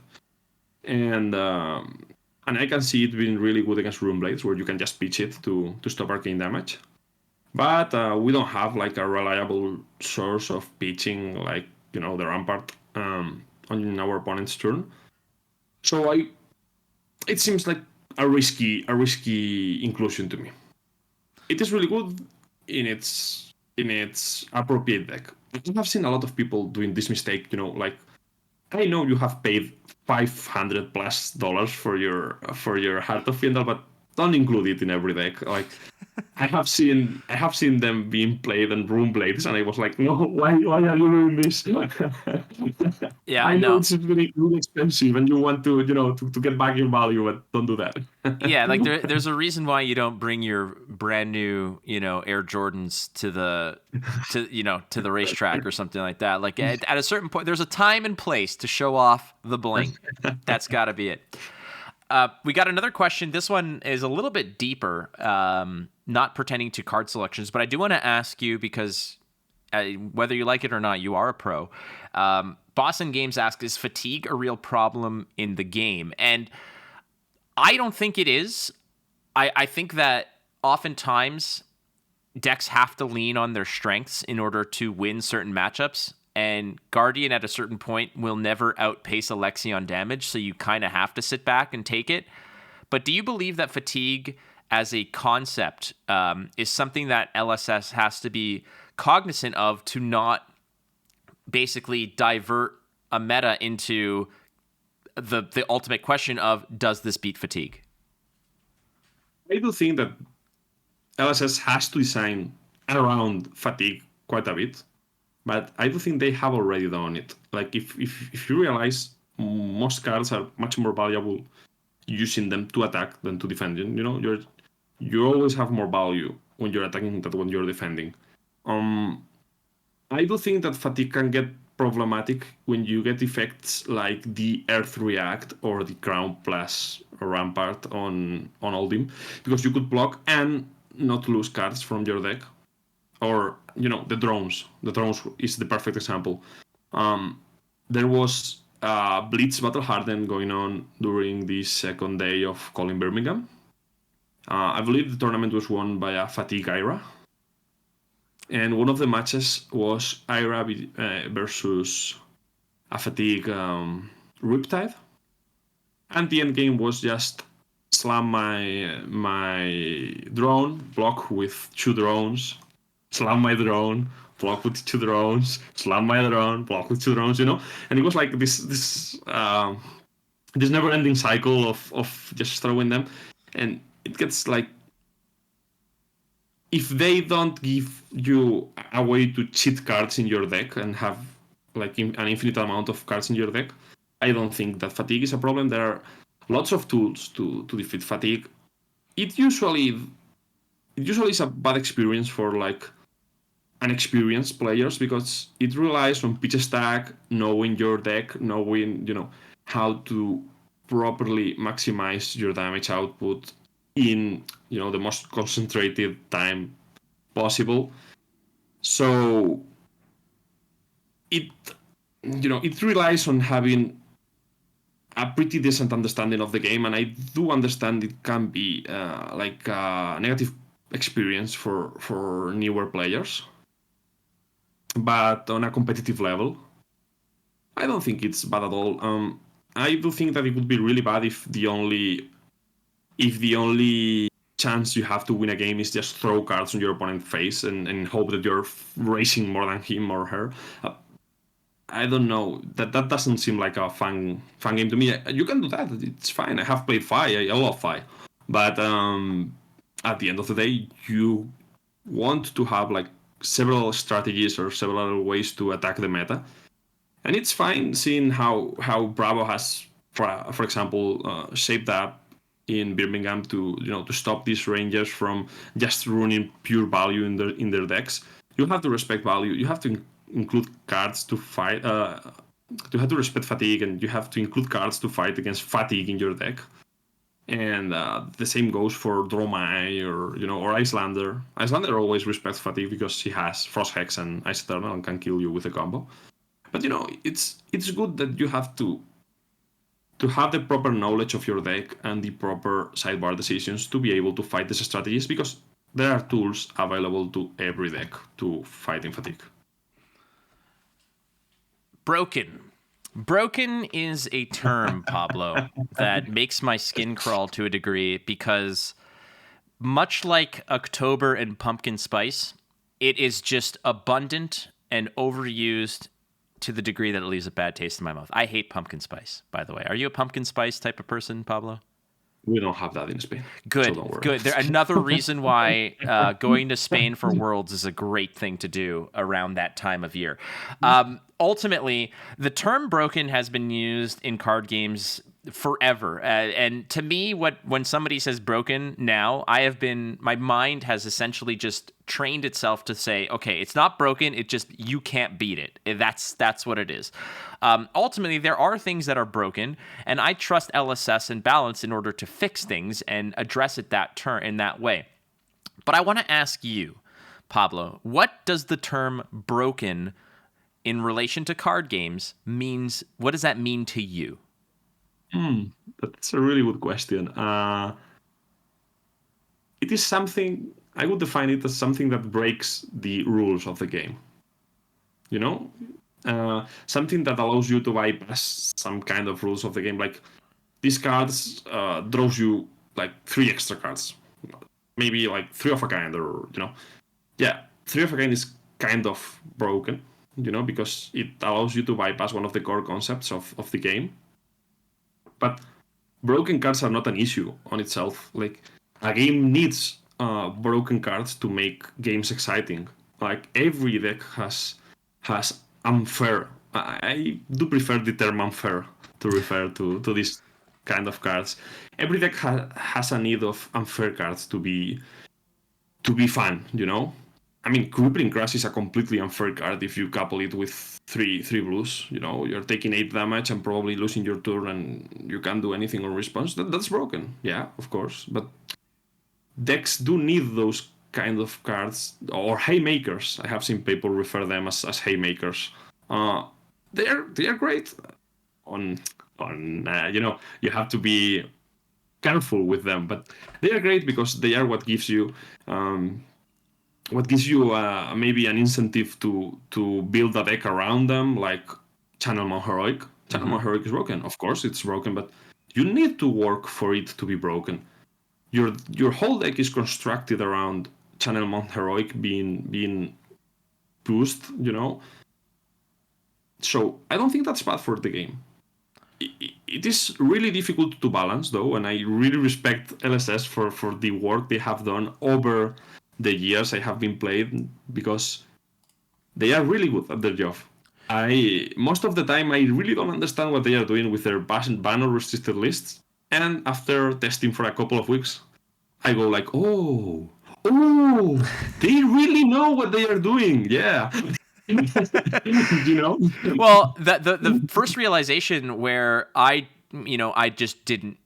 and I can see it being really good against Runeblades, where you can just pitch it to stop arcane damage. But we don't have like a reliable source of pitching, like the Rampart on our opponent's turn. So it seems like a risky inclusion to me. It is really good in its in its appropriate deck. I have seen a lot of people doing this mistake, like I know you have paid $500+ for your Heart of Fyendal, but don't include it in every deck. Like I have seen them being played in Room Blades, and I was like, no, why are you doing this? Yeah, I know no. it's really, really expensive, and you want to to get back your value, but don't do that. Yeah, like there's a reason why you don't bring your brand new, Air Jordans to the racetrack or something like that. Like at a certain point, there's a time and place to show off the bling. That's got to be it. We got another question. This one is a little bit deeper, not pertaining to card selections, but I do want to ask you because whether you like it or not, you are a pro. Boston Games asks, is fatigue a real problem in the game? And I don't think it is. I think that oftentimes decks have to lean on their strengths in order to win certain matchups. And Guardian at a certain point will never outpace Alexi on damage, so you kind of have to sit back and take it. But do you believe that fatigue as a concept is something that LSS has to be cognizant of to not basically divert a meta into the ultimate question of, does this beat fatigue? I do think that LSS has to design around fatigue quite a bit, but I do think they have already done it. Like if you realize most cards are much more valuable using them to attack than to defend. You always have more value when you're attacking than when you're defending. I do think that fatigue can get problematic when you get effects like the Earth React or the Crown Plus Rampart on Oldhim, because you could block and not lose cards from your deck. Or, the drones. The drones is the perfect example. There was Blitz Battle Harden going on during the second day of Calling Birmingham. I believe the tournament was won by a Fatigue Ira. And one of the matches was Ira versus a Fatigue Riptide. And the end game was just slam my drone, block with 2 drones, slam my drone, block with 2 drones, slam my drone, block with 2 drones, And it was like this never-ending cycle of just throwing them. And it gets like, if they don't give you a way to cheat cards in your deck and have like an infinite amount of cards in your deck, I don't think that fatigue is a problem. There are lots of tools to defeat fatigue. It usually is a bad experience for like inexperienced players, because it relies on pitch stack, knowing your deck, knowing how to properly maximize your damage output in the most concentrated time possible. So it relies on having a pretty decent understanding of the game, and I do understand it can be like a negative experience for newer players. But on a competitive level, I don't think it's bad at all. I do think that it would be really bad if the only chance you have to win a game is just throw cards on your opponent's face and hope that you're racing more than him or her. I don't know. That doesn't seem like a fun game to me. You can do that. It's fine. I have played FAB. I love FAB. But at the end of the day, you want to have like several strategies or several ways to attack the meta. And it's fine seeing how Bravo has, for example, shaped up in Birmingham to stop these rangers from just ruining pure value in their decks. You have to respect value. You have to include cards to fight. You have to respect fatigue, and you have to include cards to fight against fatigue in your deck. And the same goes for Dromai or Icelander. Icelander always respects fatigue because he has Frost Hex and Ice Eternal and can kill you with a combo. But it's good that you have to have the proper knowledge of your deck and the proper sidebar decisions to be able to fight these strategies, because there are tools available to every deck to fight in fatigue. Broken is a term, Pablo, that makes my skin crawl to a degree, because much like October and pumpkin spice, it is just abundant and overused to the degree that it leaves a bad taste in my mouth. I hate pumpkin spice, by the way. Are you a pumpkin spice type of person, Pablo? We don't have that in Spain. Good, So don't worry. good. Another reason why going to Spain for Worlds is a great thing to do around that time of year. Ultimately, the term broken has been used in card games forever. And to me, when somebody says broken now, my mind has essentially just trained itself to say, okay, it's not broken. It just, you can't beat it. That's what it is. Ultimately, there are things that are broken, and I trust LSS and balance in order to fix things and address it in that way. But I want to ask you, Pablo, what does the term broken in relation to card games means? What does that mean to you? That's a really good question. It is something, I would define it as something that breaks the rules of the game. You know? Something that allows you to bypass some kind of rules of the game. Like, these cards draws you like 3 extra cards. Maybe like 3 of a kind, or, you know. Yeah, 3 of a kind is kind of broken, you know, because it allows you to bypass one of the core concepts of the game. But broken cards are not an issue on itself. Like, a game needs broken cards to make games exciting. Like, every deck has unfair. I do prefer the term unfair to refer to this kind of cards. Every deck has a need of unfair cards to be fun, you know? I mean, Crippling Crush is a completely unfair card if you couple it with three blues. You know, you're taking 8 damage and probably losing your turn, and you can't do anything on response. That's broken, yeah, of course. But decks do need those kind of cards, or haymakers. I have seen people refer them as haymakers. They are great. On you know, you have to be careful with them, but they are great because they are what gives you. Maybe an incentive to build a deck around them, like Channel Mon Heroic. Channel Mon Heroic is broken. Of course, it's broken, but you need to work for it to be broken. Your whole deck is constructed around Channel Mon Heroic being boosted, you know. So I don't think that's bad for the game. It is really difficult to balance, though, and I really respect LSS for the work they have done over the years I have been played, because they are really good at their job. Most of the time I really don't understand what they are doing with their banner restricted lists, and after testing for a couple of weeks, I go like, oh, they really know what they are doing. Yeah. You know? Well, the first realization where I just didn't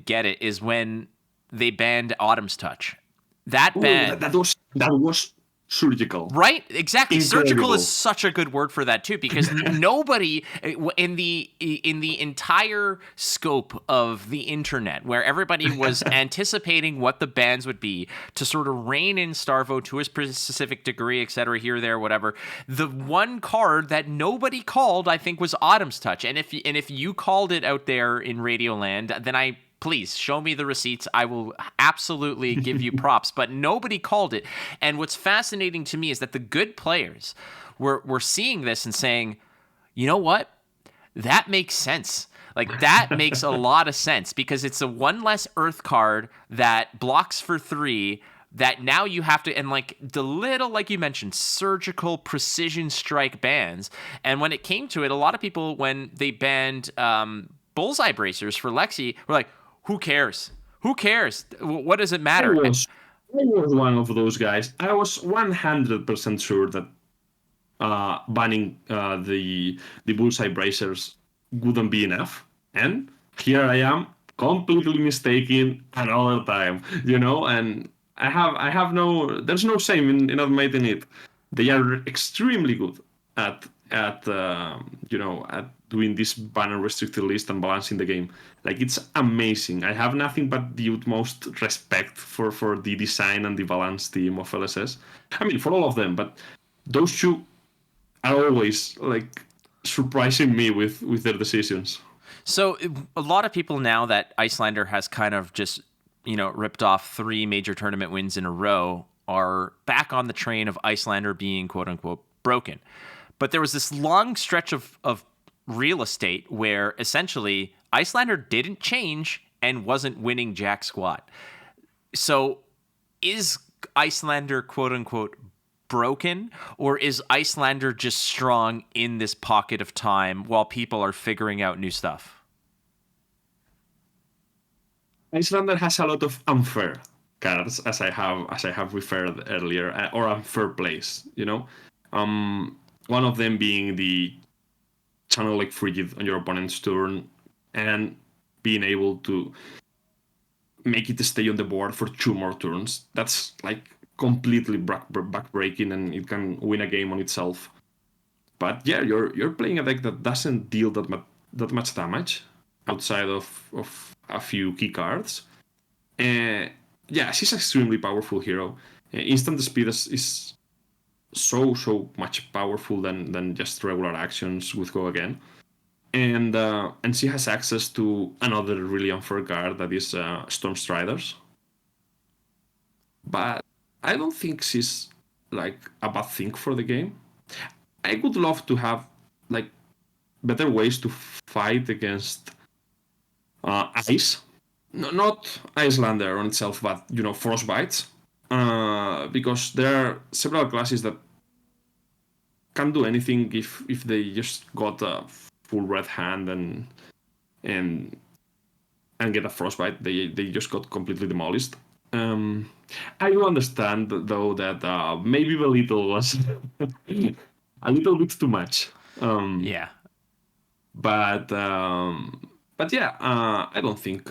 get it is when they banned Autumn's Touch. That was surgical. Right? Exactly. Incredible. Surgical is such a good word for that too, because nobody in the entire scope of the internet, where everybody was anticipating what the bans would be to sort of rein in Starvo to a specific degree, etc., here, there, whatever. The one card that nobody called, I think, was Autumn's Touch. And if you called it out there in Radioland, then please show me the receipts. I will absolutely give you props, but nobody called it. And what's fascinating to me is that the good players were seeing this and saying, you know what? That makes sense. Like, that makes a lot of sense, because it's a 1 less Earth card that blocks for 3 that now you have to, and like the little, like you mentioned, surgical precision strike bans. And when it came to it, a lot of people, when they banned Bullseye Bracers for Lexi, were like, who cares? Who cares? What does it matter? I was one of those guys. I was 100% sure that banning the Bullseye Bracers wouldn't be enough. And here I am, completely mistaken another time, you know? And there's no shame in admitting it. They are extremely good at doing this banner restricted list and balancing the game. Like, it's amazing. I have nothing but the utmost respect for the design and the balance team of LSS. I mean, for all of them, but those two are always like surprising me with their decisions. So a lot of people, now that Icelander has kind of just ripped off 3 major tournament wins in a row, are back on the train of Icelander being quote unquote broken. But there was this long stretch of real estate where essentially Icelander didn't change and wasn't winning jack squat. So is Icelander quote unquote broken, or is Icelander just strong in this pocket of time while people are figuring out new stuff? Icelander has a lot of unfair cards, as I have referred earlier, or unfair plays. One of them being the channel like frigid on your opponent's turn, and being able to make it stay on the board for 2 more turns. That's like completely backbreaking, and it can win a game on itself. But yeah, you're playing a deck that doesn't deal that much damage outside of a few key cards. Yeah, she's an extremely powerful hero. Instant speed is so much powerful than just regular actions with Go Again. And she has access to another really unfair card that is Storm Striders. But I don't think she's like a bad thing for the game. I would love to have like better ways to fight against ice. No, not Icelander on itself, but Frostbites. Because there are several classes that can do anything if they just got a full red hand and get a Frostbite. They just got completely demolished. I do understand though that maybe the little was a little bit too much. Yeah. But yeah, I don't think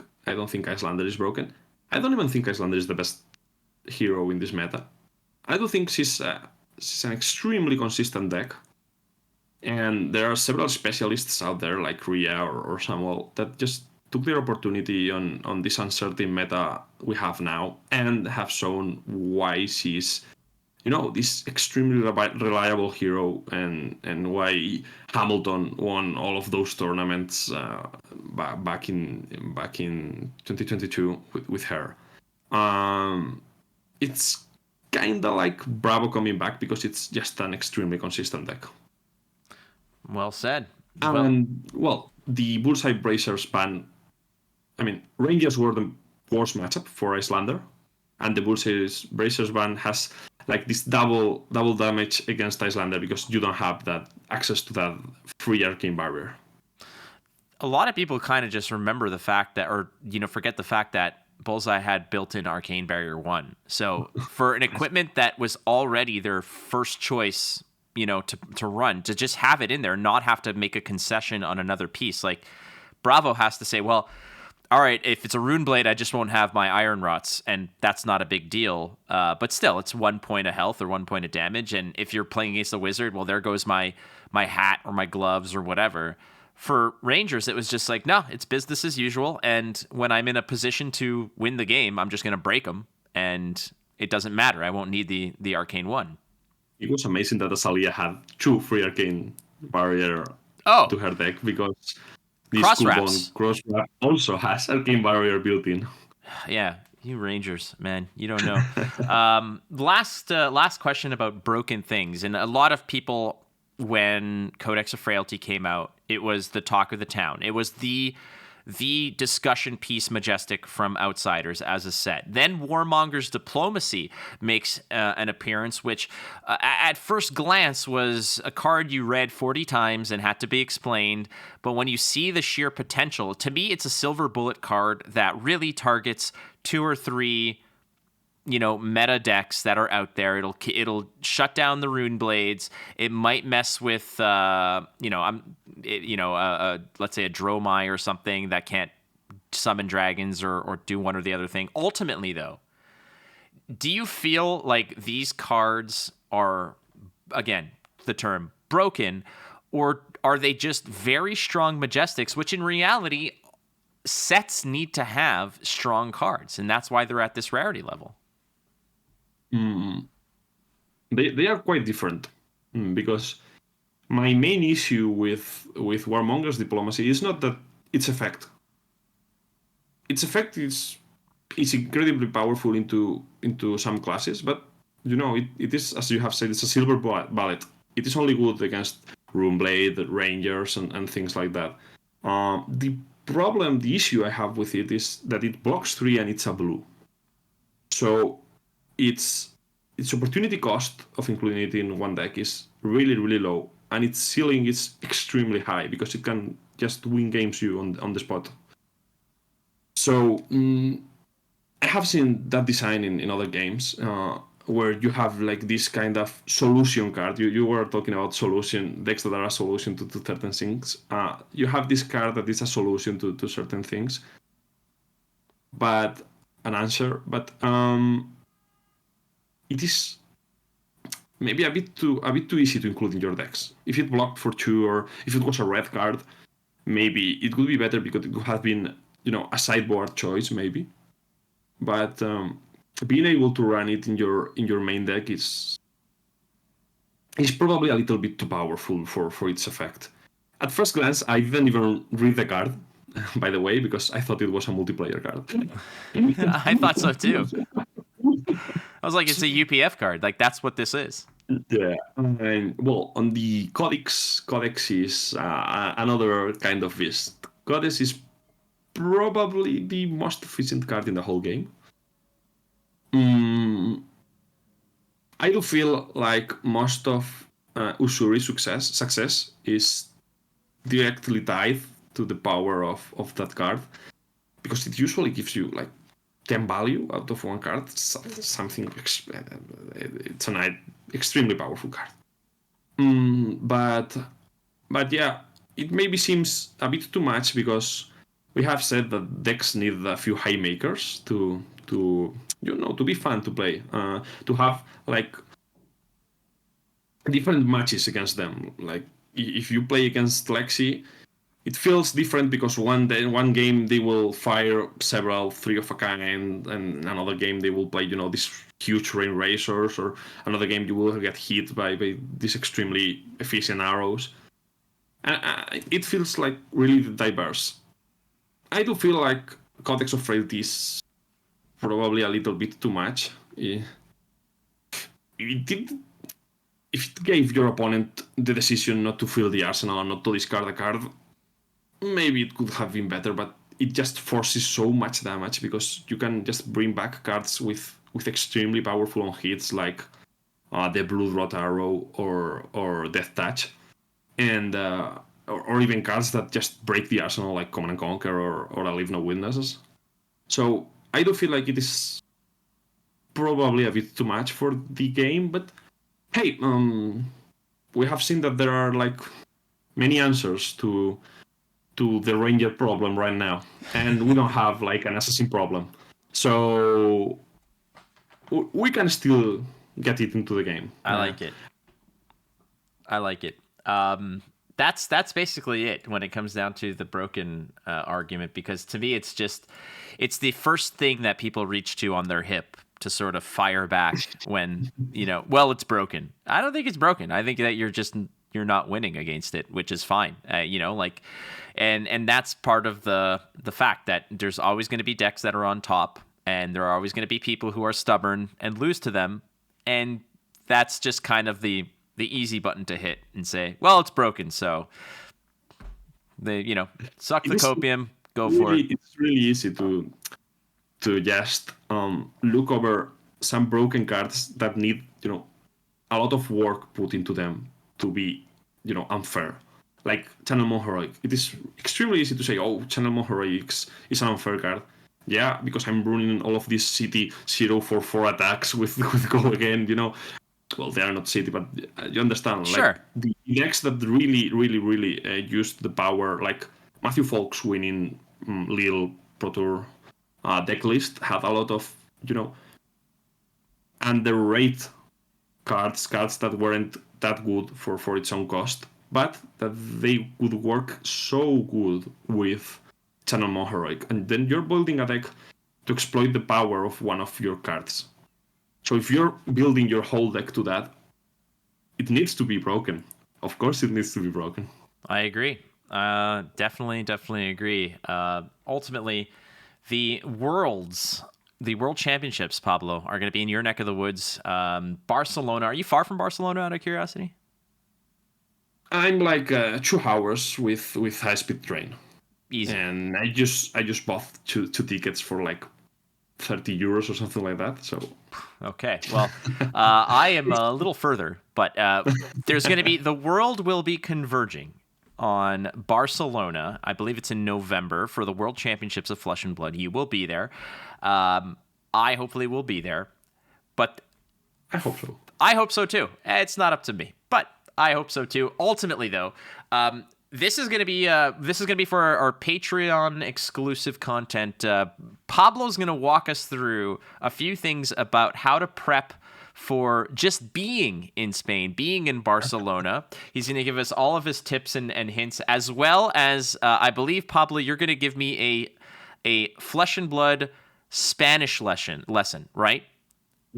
Icelander is broken. I don't even think Icelander is the best hero in this meta. I do think she's an extremely consistent deck, and there are several specialists out there like Rhea or Samuel that just took their opportunity on this uncertain meta we have now and have shown why she's this extremely reliable hero, and why Hamilton won all of those tournaments back in 2022 with her. It's kind of like Bravo coming back because it's just an extremely consistent deck. Well said. And the Bullseye Bracers ban. I mean, Rangers were the worst matchup for Icelander, and the Bullseye Bracers ban has like this double damage against Icelander because you don't have that access to that free arcane barrier. A lot of people kind of just remember the fact that, or forget the fact that Bullseye had built-in Arcane Barrier 1. So for an equipment that was already their first choice, to run, to just have it in there, not have to make a concession on another piece, like Bravo has to say, well, all right, if it's a Rune Blade, I just won't have my Iron Rots, and that's not a big deal. But still, it's 1 point of health or 1 point of damage, and if you're playing against a wizard, well, there goes my hat or my gloves or whatever. For Rangers, it was just like, no, it's business as usual, and when I'm in a position to win the game, I'm just going to break them, and it doesn't matter. I won't need the Arcane 1. It was amazing that Azalia had 2 free Arcane Barrier to her deck, because this Crosswrap also has Arcane Barrier built in. Yeah, you Rangers, man, you don't know. Last question about broken things, and a lot of people, when Codex of Frailty came out, it was the talk of the town. It was the discussion piece Majestic from Outsiders as a set. Then Warmonger's Diplomacy makes an appearance, which at first glance was a card you read 40 times and had to be explained. But when you see the sheer potential, to me, it's a silver bullet card that really targets 2 or 3 meta decks that are out there. It'll shut down the Rune Blades. It might mess with let's say a Dromai or something that can't summon dragons or do one or the other thing. Ultimately, though, do you feel like these cards are, again, the term broken, or are they just very strong Majestics, which in reality sets need to have strong cards, and that's why they're at this rarity level? They are quite different, because my main issue with Warmonger's Diplomacy is not that its effect. Its effect is incredibly powerful into some classes, but it is, as you have said, it's a silver bullet. It is only good against Runeblade, Rangers, and things like that. The issue I have with it is that it blocks 3 and it's a blue. So its opportunity cost of including it in one deck is really, really low. And its ceiling is extremely high because it can just win games you on the spot. So I have seen that design in other games where you have like this kind of solution card. You were talking about solution decks that are a solution to certain things. You have this card that is a solution to certain things, but an answer. But it is maybe a bit too easy to include in your decks. If it blocked for 2, or if it was a red card, maybe it would be better because it would have been a sideboard choice maybe. But being able to run it in your main deck is probably a little bit too powerful for its effect. At first glance, I didn't even read the card, by the way, because I thought it was a multiplayer card. I thought so too. I was like, it's a UPF card. Like, that's what this is. Yeah. And, well, on the Codex is another kind of beast. Codex is probably the most efficient card in the whole game. I do feel like most of Usuri's success is directly tied to the power of that card, because it usually gives you like 10 value out of one card. Something it's an extremely powerful card. But yeah, it maybe seems a bit too much because we have said that decks need a few haymakers to be fun to play, to have like different matches against them. Like if you play against Lexi, it feels different because one game they will fire several 3 of a kind, and another game they will play these huge rain racers, or another game you will get hit by these extremely efficient arrows. And it feels like really diverse. I do feel like Codex of Frailty is probably a little bit too much. If it gave your opponent the decision not to fill the arsenal and not to discard a card, maybe it could have been better, but it just forces so much damage because you can just bring back cards with extremely powerful on hits, like the Blood Rot Arrow or Death Touch, and or even cards that just break the arsenal, like Command and Conquer or I Leave No Witnesses. So I do feel like it is probably a bit too much for the game, but hey, we have seen that there are like many answers to the Ranger problem right now, and we don't have like an assassin problem, so we can still get it into the game. I like it. That's basically it when it comes down to the broken argument, because to me it's the first thing that people reach to on their hip to sort of fire back when it's broken. I don't think it's broken. I think that you're not winning against it, which is fine. And that's part of the fact that there's always going to be decks that are on top, and there are always going to be people who are stubborn and lose to them, and that's just kind of the easy button to hit and say, well, it's broken, so suck the copium, go for it. It's really easy to just look over some broken cards that need a lot of work put into them to be unfair. Like Channel Moon Heroic, it is extremely easy to say, oh, Channel Moon Heroics is an unfair card. Yeah, because I'm running all of these city 0/4/4 attacks with go again, Well, they are not city, but you understand. Sure. Like the decks that really, really, really used the power, like Matthew Folks winning Lille Pro Tour deck list, had a lot of, underrated cards that weren't that good for its own cost, but that they would work so good with Channel Moon Heroic. And then you're building a deck to exploit the power of one of your cards. So if you're building your whole deck to that, it needs to be broken. Of course it needs to be broken. I agree. Definitely agree. Ultimately, the Worlds the World Championships, Pablo, are going to be in your neck of the woods. Barcelona. Are you far from Barcelona, out of curiosity? I'm like 2 hours with high speed train. Easy. And I just bought two tickets for like 30 euros or something like that. So okay, well, I am a little further, but there's going to be the world will be converging on Barcelona. I believe it's in November for the World Championships of Flesh and Blood. You will be there. I hopefully will be there, but I hope so. I hope so too. It's not up to me, but I hope so too. Ultimately, though, this is gonna be for our Patreon exclusive content. Pablo's gonna walk us through a few things about how to prep for just being in Spain, being in Barcelona. He's gonna give us all of his tips and hints, as well as I believe, Pablo, you're gonna give me a Flesh and Blood Spanish lesson, right?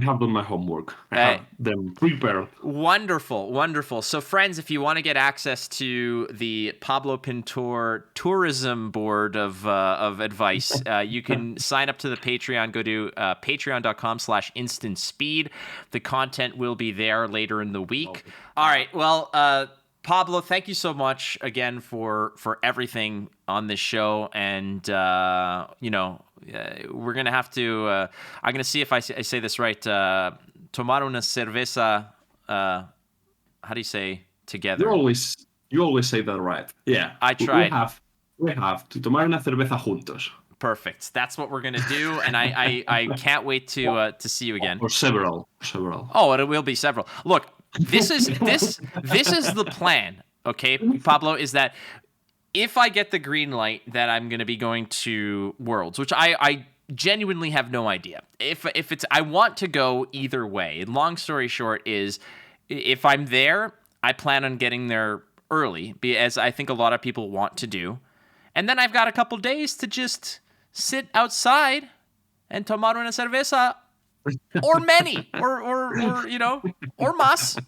I have done my homework. I have them prepared. Wonderful, wonderful. So, friends, if you want to get access to the Pablo Pintor tourism board of advice, you can sign up to the Patreon. Go to patreon.com/instantspeed. The content will be there later in the week. Okay. All right. Well, Pablo, thank you so much again for everything on this show, and we're gonna have to. I'm gonna see if I say this right. Tomar una cerveza. How do you say together? You always say that right. Yeah, I tried. We have to tomar una cerveza juntos. Perfect. That's what we're gonna do, and I can't wait to see you again. Or several. Oh, it will be several. Look, this is the plan. Okay, Pablo, is that if I get the green light that I'm going to be going to Worlds, which I genuinely have no idea. If it's, I want to go either way. Long story short is, if I'm there, I plan on getting there early, as I think a lot of people want to do. And then I've got a couple days to just sit outside and tomar una cerveza, or many, or or más.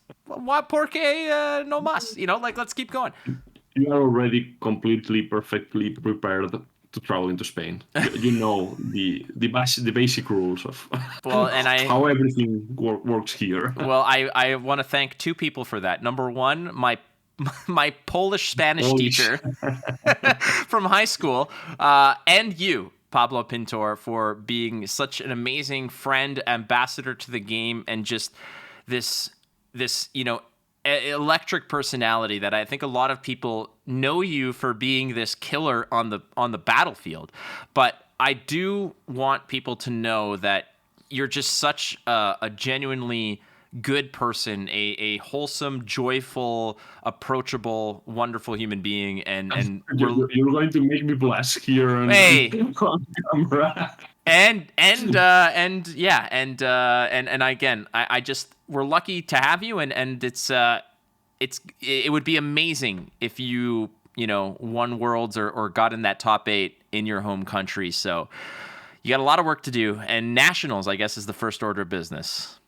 ¿Por qué no más? Let's keep going. You are already completely, perfectly prepared to travel into Spain. You know the basic rules of how everything works here. Well, I want to thank two people for that. Number one, my Polish-Spanish teacher from high school, and you, Pablo Pintor, for being such an amazing friend, ambassador to the game, and just this electric personality that I think a lot of people know you for being this killer on the battlefield. But I do want people to know that you're just such a genuinely good person, a wholesome, joyful, approachable, wonderful human being, and you're going to make me blush here on camera. And again, I just, we're lucky to have you, and it would be amazing if you won Worlds or got in that top 8 in your home country. So you got a lot of work to do, and Nationals, I guess, is the first order of business.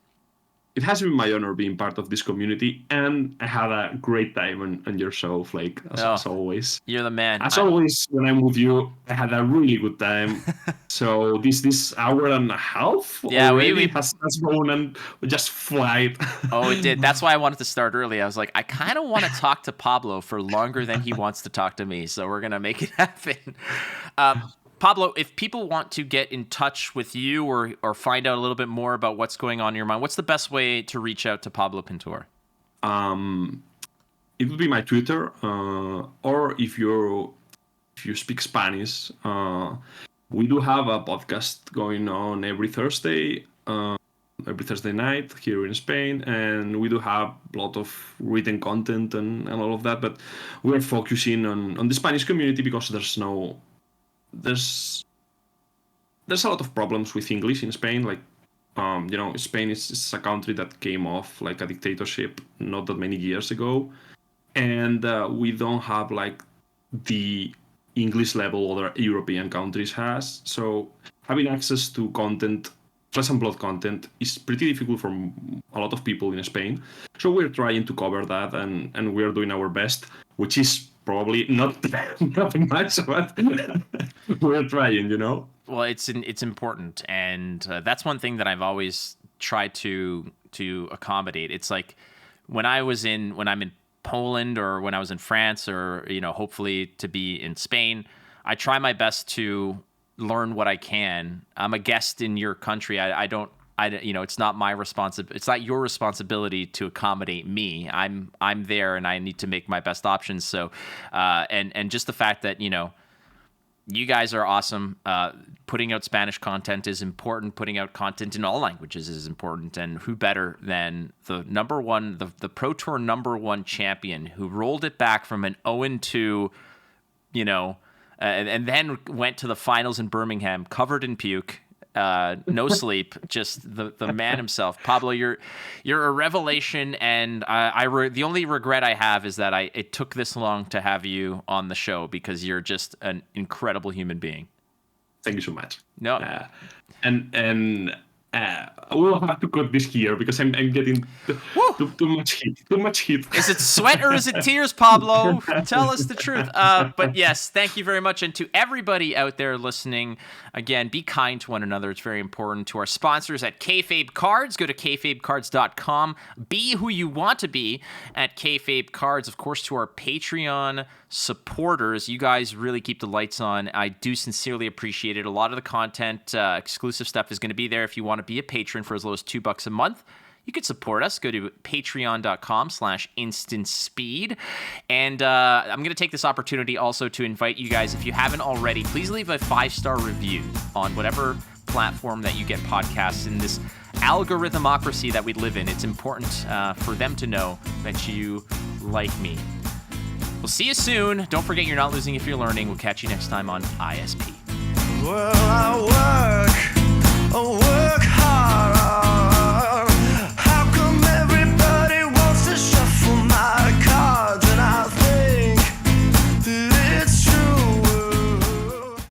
It has been my honor being part of this community, and I had a great time on your show, Flake, as always. You're the man. As always, when I'm with you, I had a really good time. So this hour and a half already has gone and just flight. Oh, it did. That's why I wanted to start early. I was like, I kind of want to talk to Pablo for longer than he wants to talk to me, so we're going to make it happen. Pablo, if people want to get in touch with you or find out a little bit more about what's going on in your mind, what's the best way to reach out to Pablo Pintor? It would be my Twitter, or if you speak Spanish, we do have a podcast going on every Thursday night here in Spain, and we do have a lot of written content and all of that, but we're focusing on the Spanish community because there's a lot of problems with English in Spain. Like, Spain is a country that came off like a dictatorship not that many years ago, and we don't have like the English level other European countries has. So having access to content, Flesh and Blood content, is pretty difficult for a lot of people in Spain. So we're trying to cover that, and we're doing our best, which is probably not much, but we're trying, Well, it's important, and that's one thing that I've always tried to accommodate. It's like when I'm in Poland or when I was in France or hopefully to be in Spain, I try my best to learn what I can. I'm a guest in your country. It's not my responsibility. It's not your responsibility to accommodate me. I'm there, and I need to make my best options. So, and just the fact that you guys are awesome. Putting out Spanish content is important. Putting out content in all languages is important. And who better than the Pro Tour #1 champion who rolled it back from an 0-2, and then went to the finals in Birmingham, covered in puke, no sleep, just the man himself. Pablo, you're a revelation, and the only regret I have is that it took this long to have you on the show, because you're just an incredible human being. Thank you so much. No, and we'll have to cut this here because I'm getting too much heat. Too much heat. Is it sweat or is it tears, Pablo? Tell us the truth. But yes, thank you very much. And to everybody out there listening, again, be kind to one another. It's very important. To our sponsors at Kayfabe Cards, go to kayfabecards.com. Be who you want to be at Kayfabe Cards. Of course, to our Patreon supporters, you guys really keep the lights on. I do sincerely appreciate it. A lot of the content, exclusive stuff is going to be there. If you want to be a patron for as low as $2 a month, you could support us. Go to patreon.com/instantspeed. And I'm going to take this opportunity also to invite you guys, if you haven't already, please leave a 5-star review on whatever platform that you get podcasts in this algorithmocracy that we live in. It's important for them to know that you like me. We'll see you soon. Don't forget, you're not losing if you're learning. We'll catch you next time on ISP. Well, I work hard.